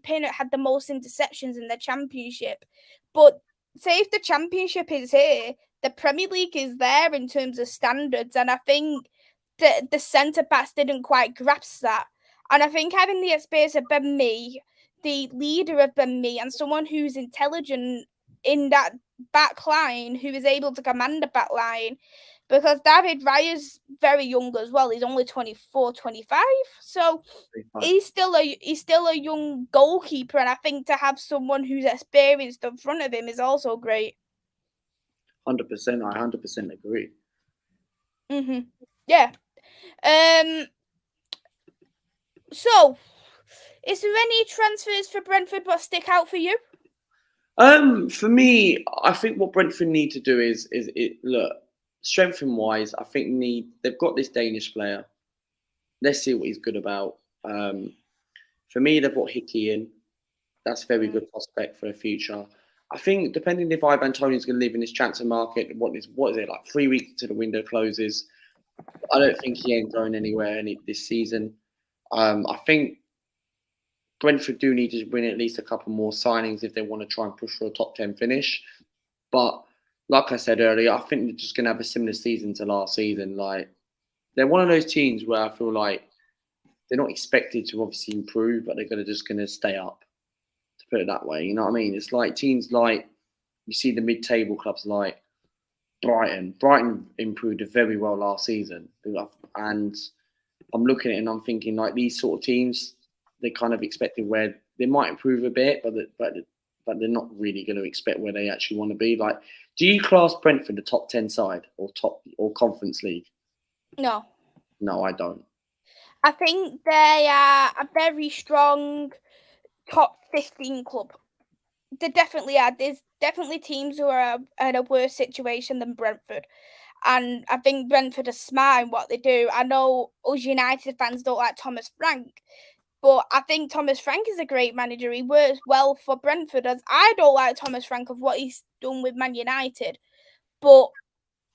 Pinnock had the most interceptions in the Championship, but say if the Championship is here, the Premier League is there in terms of standards, and I think the centre backs didn't quite grasp that. And I think having the experience of Ben Mee, the leader of Ben Mee, and someone who's intelligent in that back line, who is able to command the back line, because David Raya's very young as well. He's only 24, 25. So he's still a young goalkeeper, and I think to have someone who's experienced in front of him is also great. 100%, I 100% agree. Yeah. So, is there any transfers for Brentford that stick out for you? For me, I think what Brentford need to do is look, strengthening wise, I think they've got this Danish player. Let's see what he's good about. For me, they've got Hickey in. That's a very good prospect for the future. I think depending if Ivan Toney's going to live in this transfer market, what is it like 3 weeks until the window closes? I don't think he ain't going anywhere this season. I think Brentford do need to win at least a couple more signings if they want to try and push for a top 10 finish. But like I said earlier, I think they're just going to have a similar season to last season. Like they're one of those teams where I feel like they're not expected to obviously improve, but they're just going to stay up. To put it that way, you know what I mean? It's like teams like you see the mid-table clubs like Brighton. Brighton improved very well last season, and I'm looking at it and I'm thinking like these sort of teams, they kind of expected where they might improve a bit, but they're not really going to expect where they actually want to be. Like, do you class Brentford the top 10 side or Conference League? No. No, I don't. I think they are a very strong top 15 club. They definitely are. There's definitely teams who are in a worse situation than Brentford. And I think Brentford are smart in what they do. I know us United fans don't like Thomas Frank, but I think Thomas Frank is a great manager. He works well for Brentford. As I don't like Thomas Frank of what he's done with Man United, but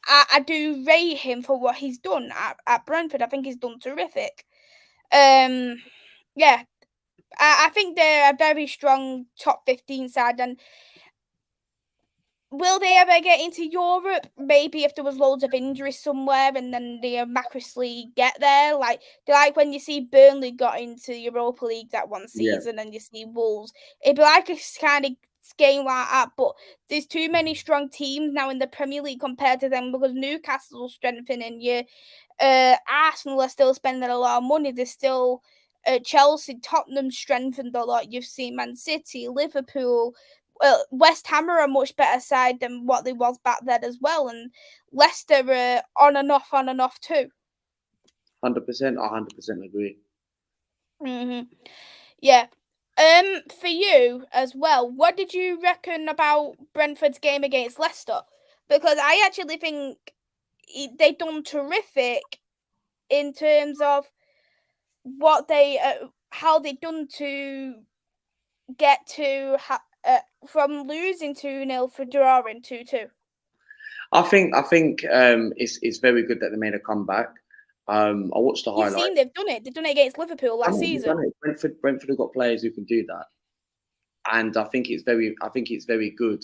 I do rate him for what he's done at Brentford. I think he's done terrific. Yeah, I think they're a very strong top 15 side, and will they ever get into Europe? Maybe if there was loads of injuries somewhere and then they miraculously get there. Like when you see Burnley got into Europa League that one season and you see Wolves. It'd be like a kind of game like that, but there's too many strong teams now in the Premier League compared to them because Newcastle's strengthening you. Arsenal are still spending a lot of money. There's still Chelsea, Tottenham strengthened a lot. You've seen Man City, Liverpool. Well, West Ham are a much better side than what they was back then as well, and Leicester are on and off too. 100%, 100% agree. Yeah. For you as well, what did you reckon about Brentford's game against Leicester? Because I actually think they done terrific in terms of what they how they done to get to from losing 2-0 for drawing 2-2. I think it's very good that they made a comeback. I watched the highlights. You've seen they've done it. They've done it against Liverpool last season. Brentford have got players who can do that, and I think it's very good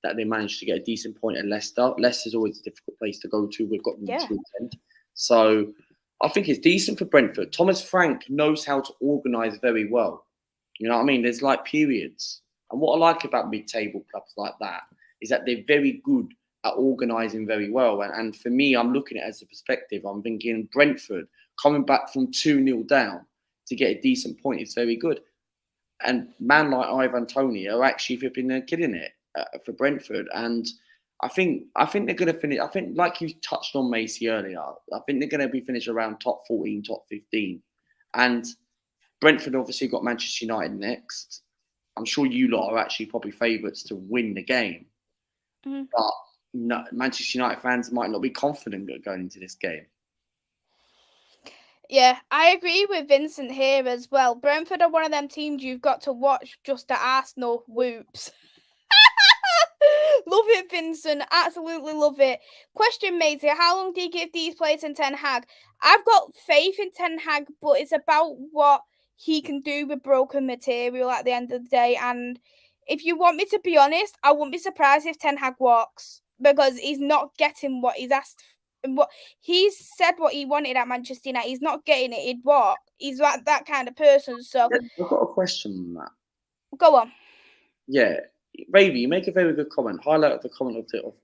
that they managed to get a decent point at Leicester. Leicester's always a difficult place to go to. We've got them this weekend, so I think it's decent for Brentford. Thomas Frank knows how to organise very well. You know what I mean? There's like periods, and what I like about mid-table clubs like that is that they're very good at organising very well. And for me, I'm looking at it as a perspective. I'm thinking Brentford coming back from 2-0 down to get a decent point is very good. And man like Ivan Toney are actually flipping killing it for Brentford. And I think they're going to finish. I think, like you touched on Maisy earlier, I think they're going to be finished around top 14, top 15. And Brentford obviously got Manchester United next. I'm sure you lot are actually probably favourites to win the game. But no, Manchester United fans might not be confident going into this game. Yeah, I agree with Vincent here as well. Brentford are one of them teams you've got to watch just to Arsenal whoops. Love it, Vincent. Absolutely love it. Question, Maisy, how long do you give these players in Ten Hag? I've got faith in Ten Hag, but it's about what he can do with broken material at the end of the day. And if you want me to be honest, I wouldn't be surprised if Ten Hag walks because he's not getting what he's asked. What he's said what he wanted at Manchester United, he's not getting it. He'd walk. He's like that kind of person. So I've got a question on that. Go on. Yeah, Ravy, you make a very good comment. Highlight the comment of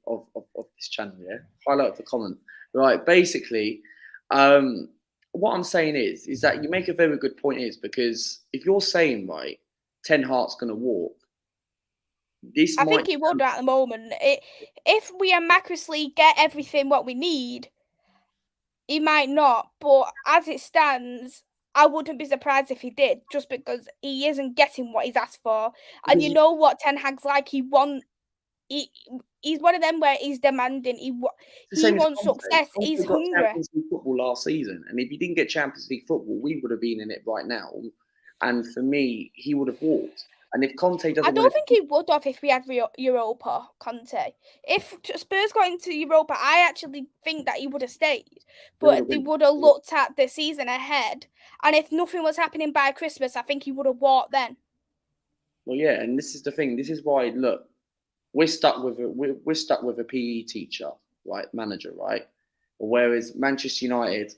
this channel. Yeah, highlight the comment. Right, basically, what I'm saying is that you make a very good point. Is because if you're saying right, Ten Hag's going to walk. I think he would at the moment. If we miraculously get everything what we need, He might not, but as it stands, I wouldn't be surprised if he did, just because he isn't getting what he's asked for. And you know what Ten Hag's like. He's one of them where he's demanding. He wants success. He's got hungry. Champions League football last season, and if he didn't get Champions League football, we would have been in it right now. And for me, he would have walked. And if Conte doesn't, I don't think he would have if we had Europa, Conte. If Spurs got into Europa, I actually think that he would have stayed. But they would have looked at the season ahead, and if nothing was happening by Christmas, I think he would have walked then. Well, yeah, and this is the thing. This is why, look, we're stuck with a PE teacher, right, manager, right. Whereas Manchester United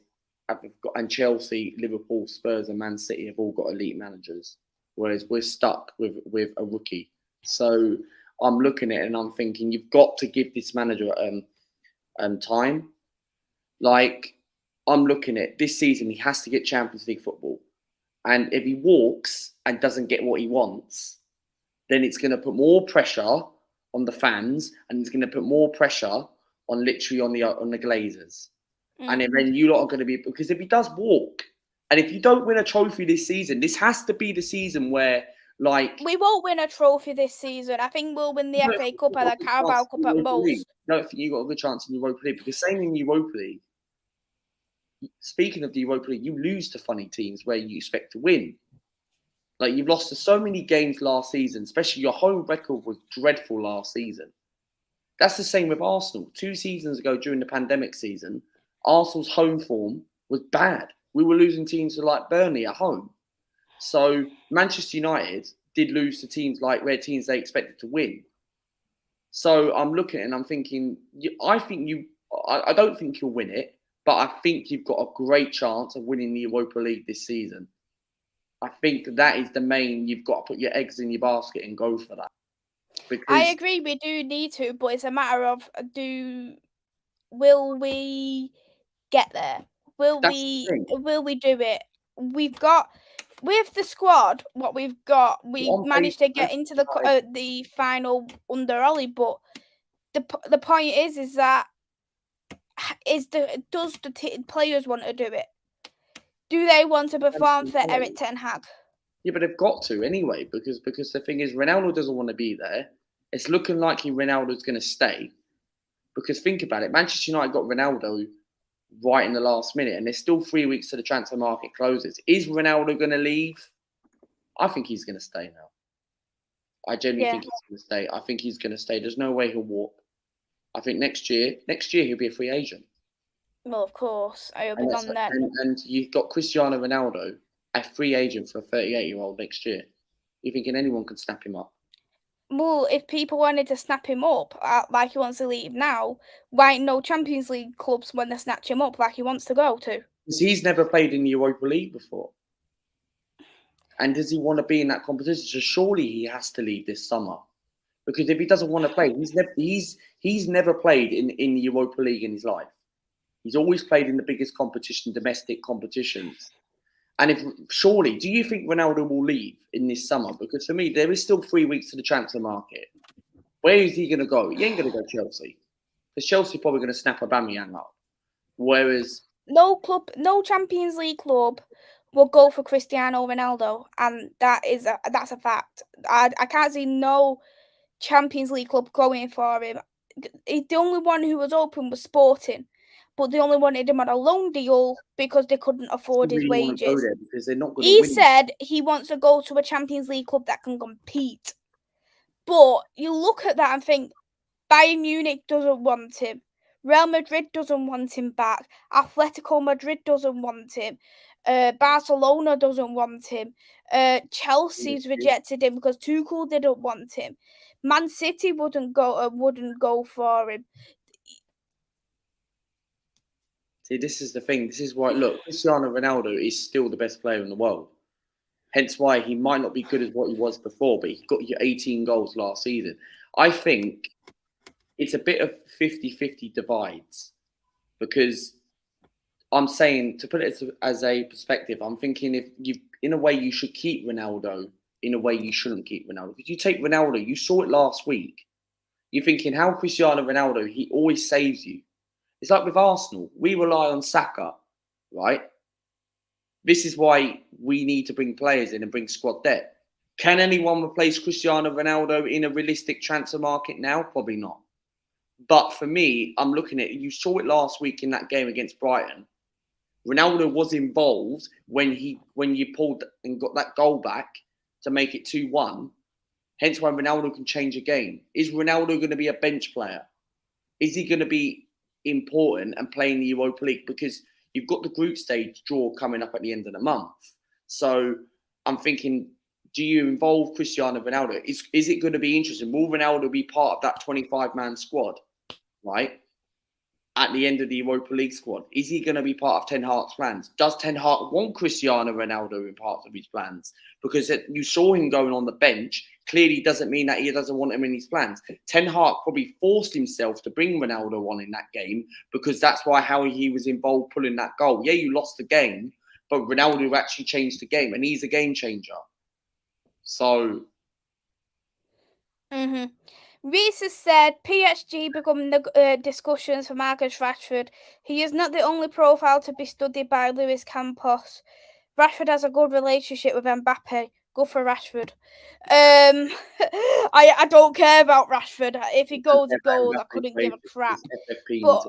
and Chelsea, Liverpool, Spurs, and Man City have all got elite managers. Whereas we're stuck with a rookie. So I'm looking at it and I'm thinking, you've got to give this manager time. Like, I'm looking at this season, he has to get Champions League football. And if he walks and doesn't get what he wants, then it's going to put more pressure on the fans, and it's going to put more pressure on the Glazers. And then you lot are going to be, because if he does walk, and if you don't win a trophy this season, this has to be the season where, like, we won't win a trophy this season. I think we'll win the FA Cup and the Carabao Cup at most. I don't think you got a good chance in Europa League, because same in Europa League. Speaking of the Europa League, you lose to funny teams where you expect to win. Like, you've lost to so many games last season, especially your home record was dreadful last season. That's the same with Arsenal. 2 seasons ago during the pandemic season, Arsenal's home form was bad. We were losing teams to like Burnley at home. So Manchester United did lose to teams like where teams they expected to win. So I'm looking and I'm thinking, I don't think you'll win it, but I think you've got a great chance of winning the Europa League this season. I think that is the main, you've got to put your eggs in your basket and go for that. Because I agree, we do need to, but it's a matter of will we get there? Will we do it? We've got, with the squad, what we've got, we managed to get into the final under Ollie, but the point is that does the players want to do it? Do they want to perform for Erik ten Hag? Yeah, but they've got to anyway, because the thing is, Ronaldo doesn't want to be there. It's looking like Ronaldo's going to stay. Because think about it, Manchester United got Ronaldo right in the last minute, and there's still 3 weeks to the transfer market closes. Is Ronaldo going to leave? I think he's going to stay now. I genuinely think he's going to stay. I think he's going to stay. There's no way he'll walk. I think next year he'll be a free agent. Well, of course. I hope he's on that. And you've got Cristiano Ronaldo, a free agent for a 38-year-old next year. You're thinking anyone can snap him up? Well, if people wanted to snap him up like he wants to leave now, why no Champions League clubs when they snatch him up like he wants to go to? Because he's never played in the Europa League before. And does he want to be in that competition? So surely he has to leave this summer. Because if he doesn't want to play, he's never played in the Europa League in his life. He's always played in the biggest competition, domestic competitions. And surely, do you think Ronaldo will leave in this summer? Because for me, there is still 3 weeks to the transfer market. Where is he going to go? He ain't going to go Chelsea. Because Chelsea probably going to snap Aubameyang up. Whereas no Champions League club will go for Cristiano Ronaldo, and that's a fact. I can't see no Champions League club going for him. The only one who was open was Sporting, but they only wanted him on a loan deal because they couldn't afford his wages. Because they're not going to win. He said he wants to go to a Champions League club that can compete. But you look at that and think, Bayern Munich doesn't want him. Real Madrid doesn't want him back. Atletico Madrid doesn't want him. Barcelona doesn't want him. Chelsea's rejected him because Tuchel didn't want him. Man City wouldn't go for him. See, this is the thing. This is why, look, Cristiano Ronaldo is still the best player in the world. Hence why he might not be good as what he was before, but he got you 18 goals last season. I think it's a bit of 50-50 divides, because I'm saying, to put it as a perspective, I'm thinking in a way you should keep Ronaldo, in a way you shouldn't keep Ronaldo. Because you take Ronaldo, you saw it last week. You're thinking how Cristiano Ronaldo, he always saves you. It's like with Arsenal. We rely on Saka, right? This is why we need to bring players in and bring squad depth. Can anyone replace Cristiano Ronaldo in a realistic transfer market now? Probably not. But for me, I'm looking at it. You saw it last week in that game against Brighton. Ronaldo was involved when you pulled and got that goal back to make it 2-1. Hence why Ronaldo can change a game. Is Ronaldo going to be a bench player? Is he going to be important and play in the Europa League? Because you've got the group stage draw coming up at the end of the month. So I'm thinking, do you involve Cristiano Ronaldo? Is it going to be interesting? Will Ronaldo be part of that 25-man squad, right? At the end of the Europa League squad? Is he going to be part of Ten Hag's plans? Does Ten Hag want Cristiano Ronaldo in part of his plans? Because you saw him going on the bench. Clearly doesn't mean that he doesn't want him in his plans. Ten Hag probably forced himself to bring Ronaldo on in that game because that's how he was involved pulling that goal. Yeah, you lost the game, but Ronaldo actually changed the game, and he's a game changer. So... Reese has said PSG become the discussions for Marcus Rashford. He is not the only profile to be studied by Luis Campos. Rashford has a good relationship with Mbappe. Good for Rashford. I don't care about Rashford. If he goes, he goes. I couldn't give a crap. But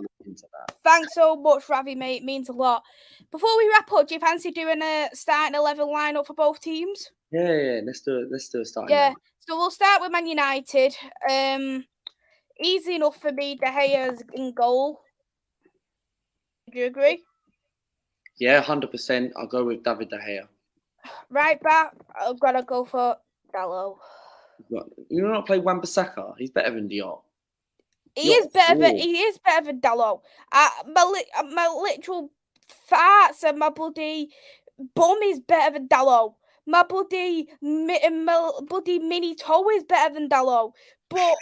thanks so much, Ravi, mate. It means a lot. Before we wrap up, do you fancy doing a starting 11 lineup for both teams? Yeah. Let's do a starting 11. So we'll start with Man United. Easy enough for me. De Gea's in goal. Do you agree? Yeah, 100%. I'll go with David De Gea. Right back, I've got to go for Dalot. You not play Wan-Bissaka? He's better than Diop. He is better than Dalot. My literal farts and my bloody bum is better than Dalot. My bloody mini toe is better than Dalot. But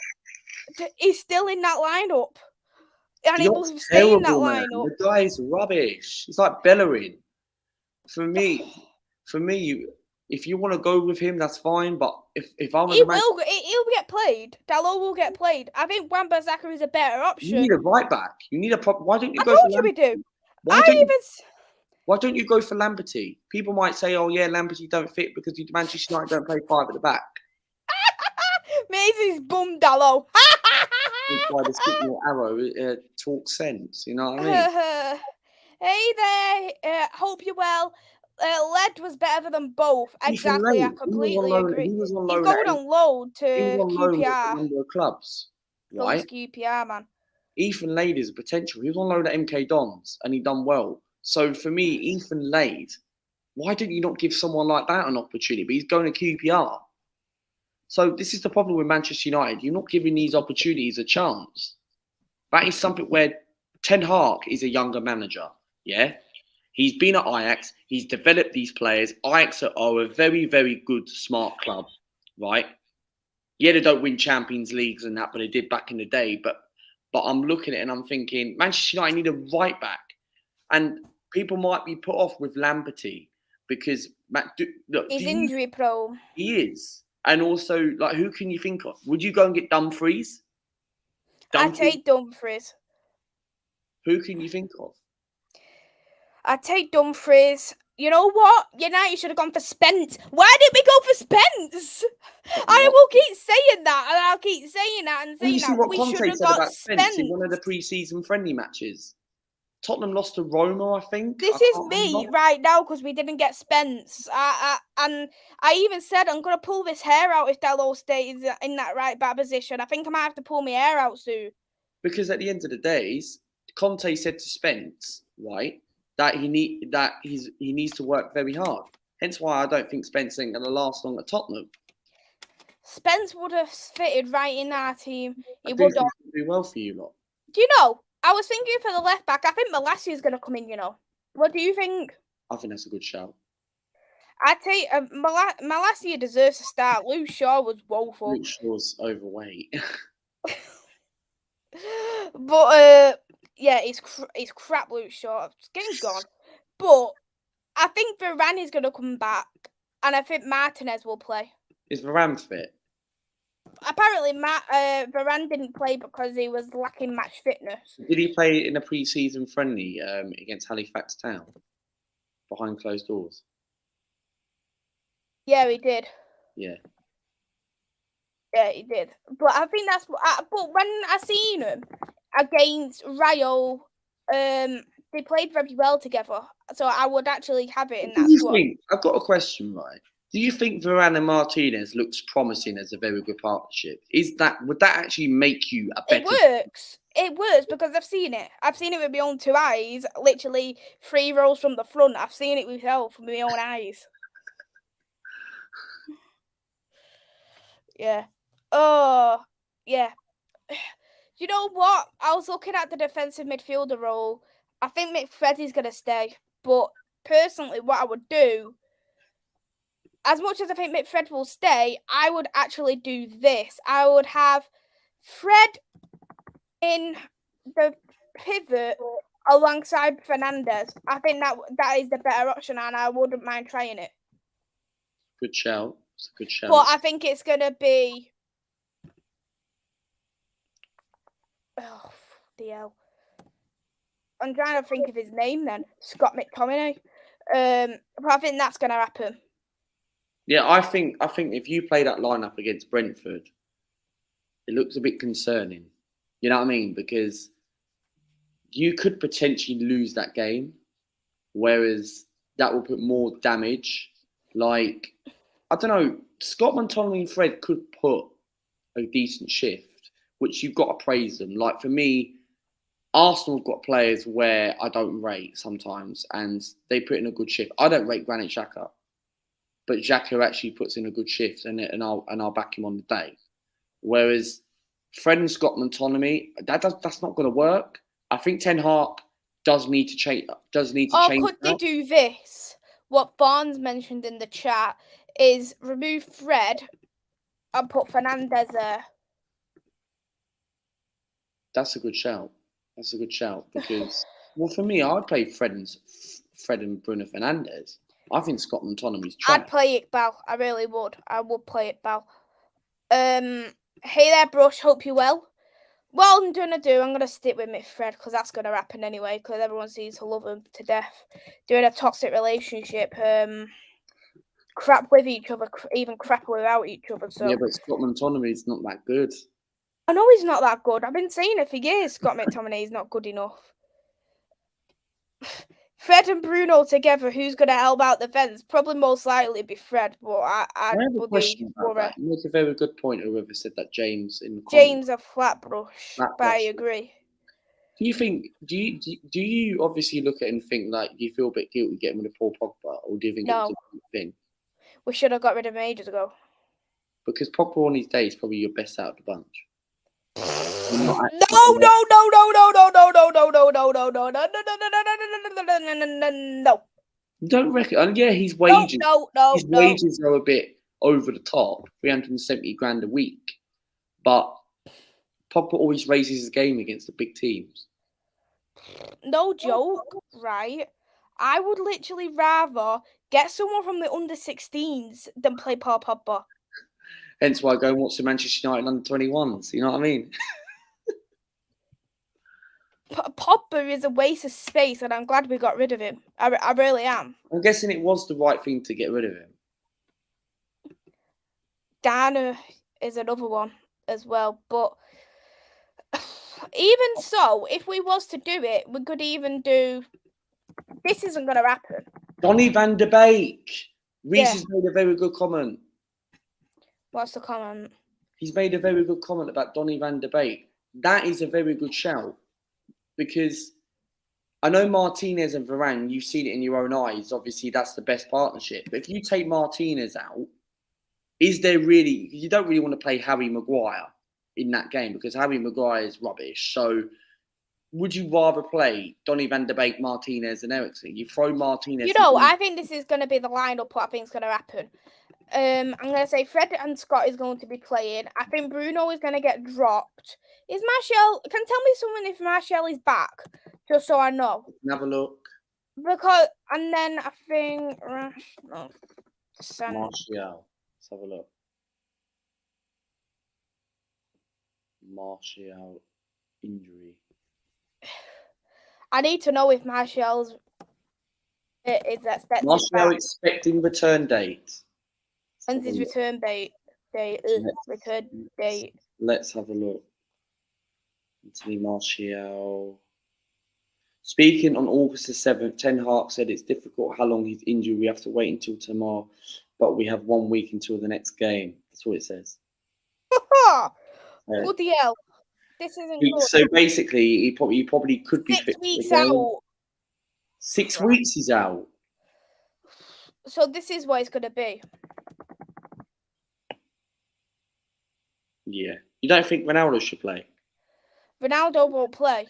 he's still in that lineup. And he will stay in that lineup. The guy is rubbish. It's like Bellerin. For me, if you want to go with him, that's fine. But if I was he'll get played. Dalot will get played. I think Wan-Bissaka is a better option. You need a right back. You need a proper. Why don't you go? I told you we do. Why don't you go for Lamberty? People might say, "Oh yeah, Lamberty don't fit because Manchester United don't play 5 at the back." Maisy's bum Dalot. Why the signal arrow talks sense? You know what I mean? Hey there. Hope you're well. Led was better than both. Exactly, I completely agree. He's going on loan to QPR. Number of clubs, right? Going to QPR, man. Ethan Lade is a potential. He was on loan at MK Dons and he done well. So for me, Ethan Lade, why didn't you not give someone like that an opportunity? But he's going to QPR. So this is the problem with Manchester United. You're not giving these opportunities a chance. That is something where Ten Hag is a younger manager. Yeah. He's been at Ajax. He's developed these players. Ajax are a very, very good, smart club, right? Yeah, they don't win Champions Leagues and that, but they did back in the day. But I'm looking at it and I'm thinking, Manchester United need a right back. And people might be put off with Lamberty because he's injury prone. He is. And also, like, who can you think of? Would you go and get Dumfries? I'd take Dumfries. Who can you think of? I'd take Dumfries. You know what? United should have gone for Spence. Why didn't we go for Spence? I will keep saying that, and I'll keep saying that and saying that. We should have got Spence in one of the pre-season friendly matches. Tottenham lost to Roma, I think. This is me right now because we didn't get Spence. And I even said I'm going to pull this hair out if Dalot stays in that right back position. I think I might have to pull my hair out soon. Because at the end of the days, Conte said to Spence, right, that he needs to work very hard. Hence why I don't think Spence ain't going to last long at Tottenham. Spence would have fitted right in our team. He would have. Do well for you lot. Do you know? I was thinking for the left back. I think Maisy is going to come in. You know, what do you think? I think that's a good shout. I take Maisy deserves to start. Luke Shaw was woeful. Luke Shaw's overweight. But yeah, he's crap. Luke Shaw. It's getting gone. But I think Varane is going to come back, and I think Martinez will play. Is Varane fit? Apparently, Varane didn't play because he was lacking match fitness. Did he play in a pre-season friendly against Halifax Town behind closed doors? Yeah, he did. Yeah. Yeah, he did. But I think that's what. But when I seen him against Rayo, they played very well together. So I would actually have it in that squad. I've got a question, right? Do you think Varane and Martinez looks promising as a very good partnership? Would that actually make you a better? It works. It works because I've seen it. I've seen it with my own 2 eyes. Literally 3 rows from the front. I've seen it myself with my own eyes. Yeah. Oh, yeah. You know what? I was looking at the defensive midfielder role. I think McFreddy's going to stay. But personally, what I would do, as much as I think McFred will stay, I would actually do this. I would have Fred in the pivot alongside Fernandez. I think that is the better option, and I wouldn't mind trying it. Good shout. It's a good shout. But I think it's going to be... Oh, the hell. I'm trying to think of his name then. Scott McTominay. But I think that's going to happen. Yeah, I think if you play that lineup against Brentford, it looks a bit concerning. You know what I mean? Because you could potentially lose that game, whereas that will put more damage. Like, I don't know, Scott McTominay and Fred could put a decent shift, which you've got to praise them. Like, for me, Arsenal have got players where I don't rate sometimes, and they put in a good shift. I don't rate Granit Xhaka, but Xhaka actually puts in a good shift, and I'll back him on the day. Whereas Fred and Scott McTominay, that's not going to work. I think Ten Hag does need to change. Or could they do this? What Barnes mentioned in the chat is remove Fred and put Fernandez there. That's a good shout. Because, well, for me, I'd play Fred and Bruno Fernandes. I think Scott McTominay's trash. I'd play Iqbal. I really would. I would play Iqbal. Hey there, Brush. Hope you're well. What I'm going to do, I'm going to stick with McFred because that's going to happen anyway because everyone seems to love him to death. Doing a toxic relationship, crap with each other, even crap without each other. So. Yeah, but Scott McTominay's not that good. I know he's not that good. I've been saying it for years. Scott McTominay is not good enough. Fred and Bruno together, who's going to help out the fence? Probably most likely be Fred, but I have a question about that. You make a very good point. Whoever said that, James in the comments. James a flatbrush, but I agree. Do you obviously look at it and think like, do you feel a bit guilty getting rid of Paul Pogba, or do you think it's a good thing? We should have got rid of him ages ago. Because Pogba on his day is probably your best out of the bunch. No. Don't reckon? And yeah, his wages. His wages are a bit over the top, 370 grand a week. But Pogba always raises his game against the big teams. No joke, right? I would literally rather get someone from the under-16s than play Paul Pogba. Hence why I go and watch the Manchester United under-21s. You know what I mean? Pogba is a waste of space, and I'm glad we got rid of him. I really am. I'm guessing it was the right thing to get rid of him. Dana is another one as well, but even so, if we was to do it, we could even do... This isn't going to happen. Donny van de Beek. Reese has made a very good comment. What's the comment? He's made a very good comment about Donny van de Beek. That is a very good shout. Because I know Martinez and Varane, you've seen it in your own eyes. Obviously, that's the best partnership. But if you take Martinez out, is there really... You don't really want to play Harry Maguire in that game because Harry Maguire is rubbish. So would you rather play Donny van de Beek, Martinez and Eriksen? You throw Martinez... You know, I think this is going to be the lineup what I think is going to happen. I'm going to say Fred and Scott is going to be playing. I think Bruno is going to get dropped. Is Martial... Can tell me someone if Martial is back, just so I know. Have a look. Because... And then I think... Martial. Let's have a look. Martial injury. I need to know if Martial's is expected Martial back. expecting return date. When's his return date? Return date. Let's have a look. Anthony Martial. Speaking on August the 7th, Ten Hag said it's difficult how long he's injured. We have to wait until tomorrow, but we have 1 week until the next game. That's what it says. Bloody hell. This isn't good. So basically, he probably could be 6 weeks out. 6 weeks he's out. So this is what it's going to be. Yeah. You don't think Ronaldo should play? Ronaldo won't play.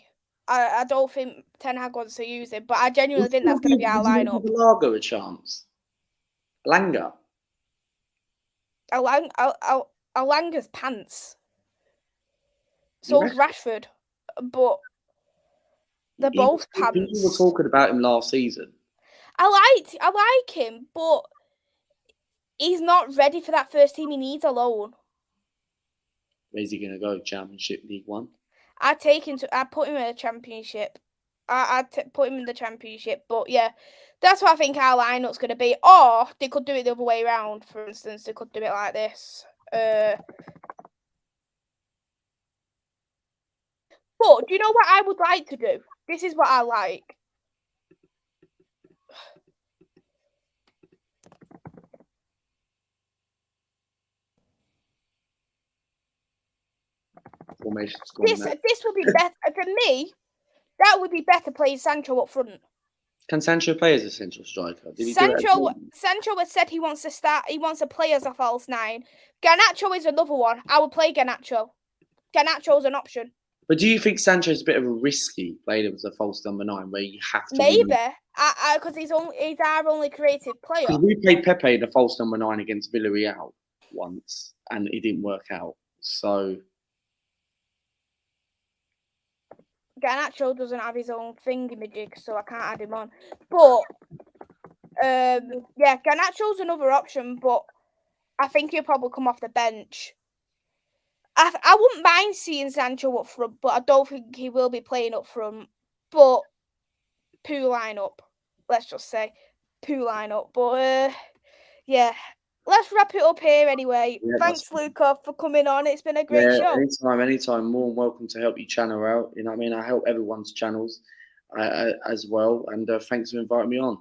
I don't think Ten Hag wants to use him, but I genuinely think that's going to be our lineup. Give Lago a chance. Langa. Alanga's pants. So Rashford, but they're both pants. People were talking about him last season. I like him, but he's not ready for that first team. He needs a loan. Where's he going to go? Championship, League One? I'd put him in a Championship. I'd put him in the Championship. But yeah, that's what I think our lineup's going to be. Or they could do it the other way around. For instance, they could do it like this. But do you know what I would like to do? This is what I like. This would be better for me. That would be better playing Sancho up front. Can Sancho play as a central striker? Sancho has said he wants to start. He wants to play as a false 9. Garnacho is another one. I would play Garnacho. Garnacho's an option. But do you think Sancho's a bit of a risky player as a false number 9, where you have to? Maybe, because he's our only creative player. Because we played Pepe the false number 9 against Villarreal once, and it didn't work out. So Garnacho doesn't have his own thingamajig, so I can't add him on. But yeah, Garnacho's another option, but I think he'll probably come off the bench. I wouldn't mind seeing Sancho up front, but I don't think he will be playing up front. But poo lineup, let's just say poo lineup. But yeah, let's wrap it up here anyway. Yeah, thanks, Luca, for coming on. It's been a great show. Anytime. More than welcome to help your channel out. You know what I mean? I help everyone's channels as well. And thanks for inviting me on.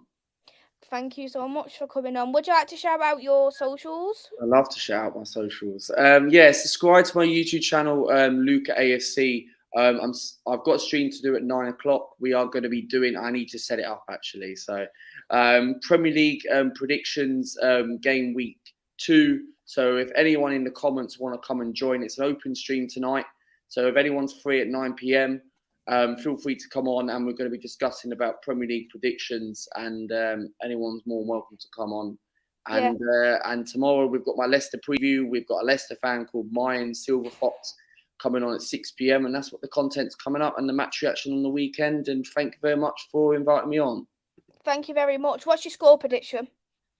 Thank you so much for coming on. Would you like to shout out your socials? I love to shout out my socials. Yeah, subscribe to my YouTube channel, Luca AFC. I've got a stream to do at 9 o'clock. We are going to be doing. I need to set it up actually. So, Premier League predictions, game week 2. So, if anyone in the comments want to come and join, it's an open stream tonight. So, if anyone's free at 9 p.m. Feel free to come on, and we're going to be discussing about Premier League predictions, and anyone's more than welcome to come on. And tomorrow we've got my Leicester preview. We've got a Leicester fan called Maisy Silver Fox coming on at 6 p.m. and that's what the content's coming up, and the match reaction on the weekend. And thank you very much for inviting me on. Thank you very much. What's your score prediction?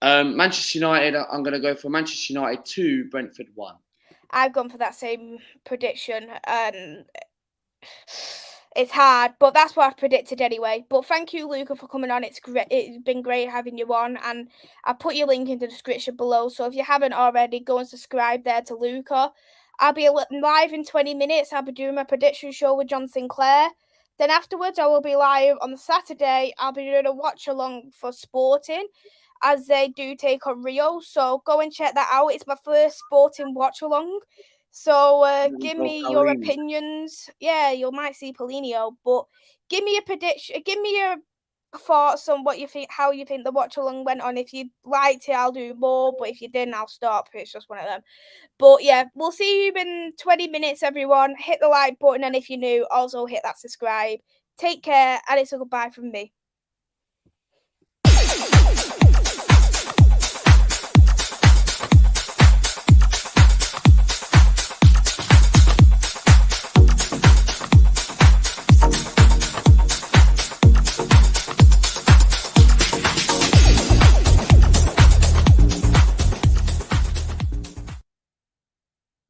Manchester United. I'm going to go for Manchester United 2, Brentford 1. I've gone for that same prediction, and it's hard, but that's what I've predicted anyway. But thank you, Luca, for coming on. It's great. It's been great having you on, and I'll put your link in the description below. So if you haven't already, go and subscribe there to Luca. I'll be live in 20 minutes. I'll be doing my prediction show with John Sinclair. Then afterwards, I will be live on Saturday. I'll be doing a watch along for Sporting, as they do take on Rio. So go and check that out. It's my first Sporting watch along. So give me your opinions. Yeah, you might see Paulinho, but give me a prediction. Give me your thoughts on what you think, how you think the watch along went on. If you liked it, I'll do more. But if you didn't, I'll stop. It's just one of them. But yeah, we'll see you in 20 minutes, everyone. Hit the like button, and if you're new, also hit that subscribe. Take care, and it's a goodbye from me.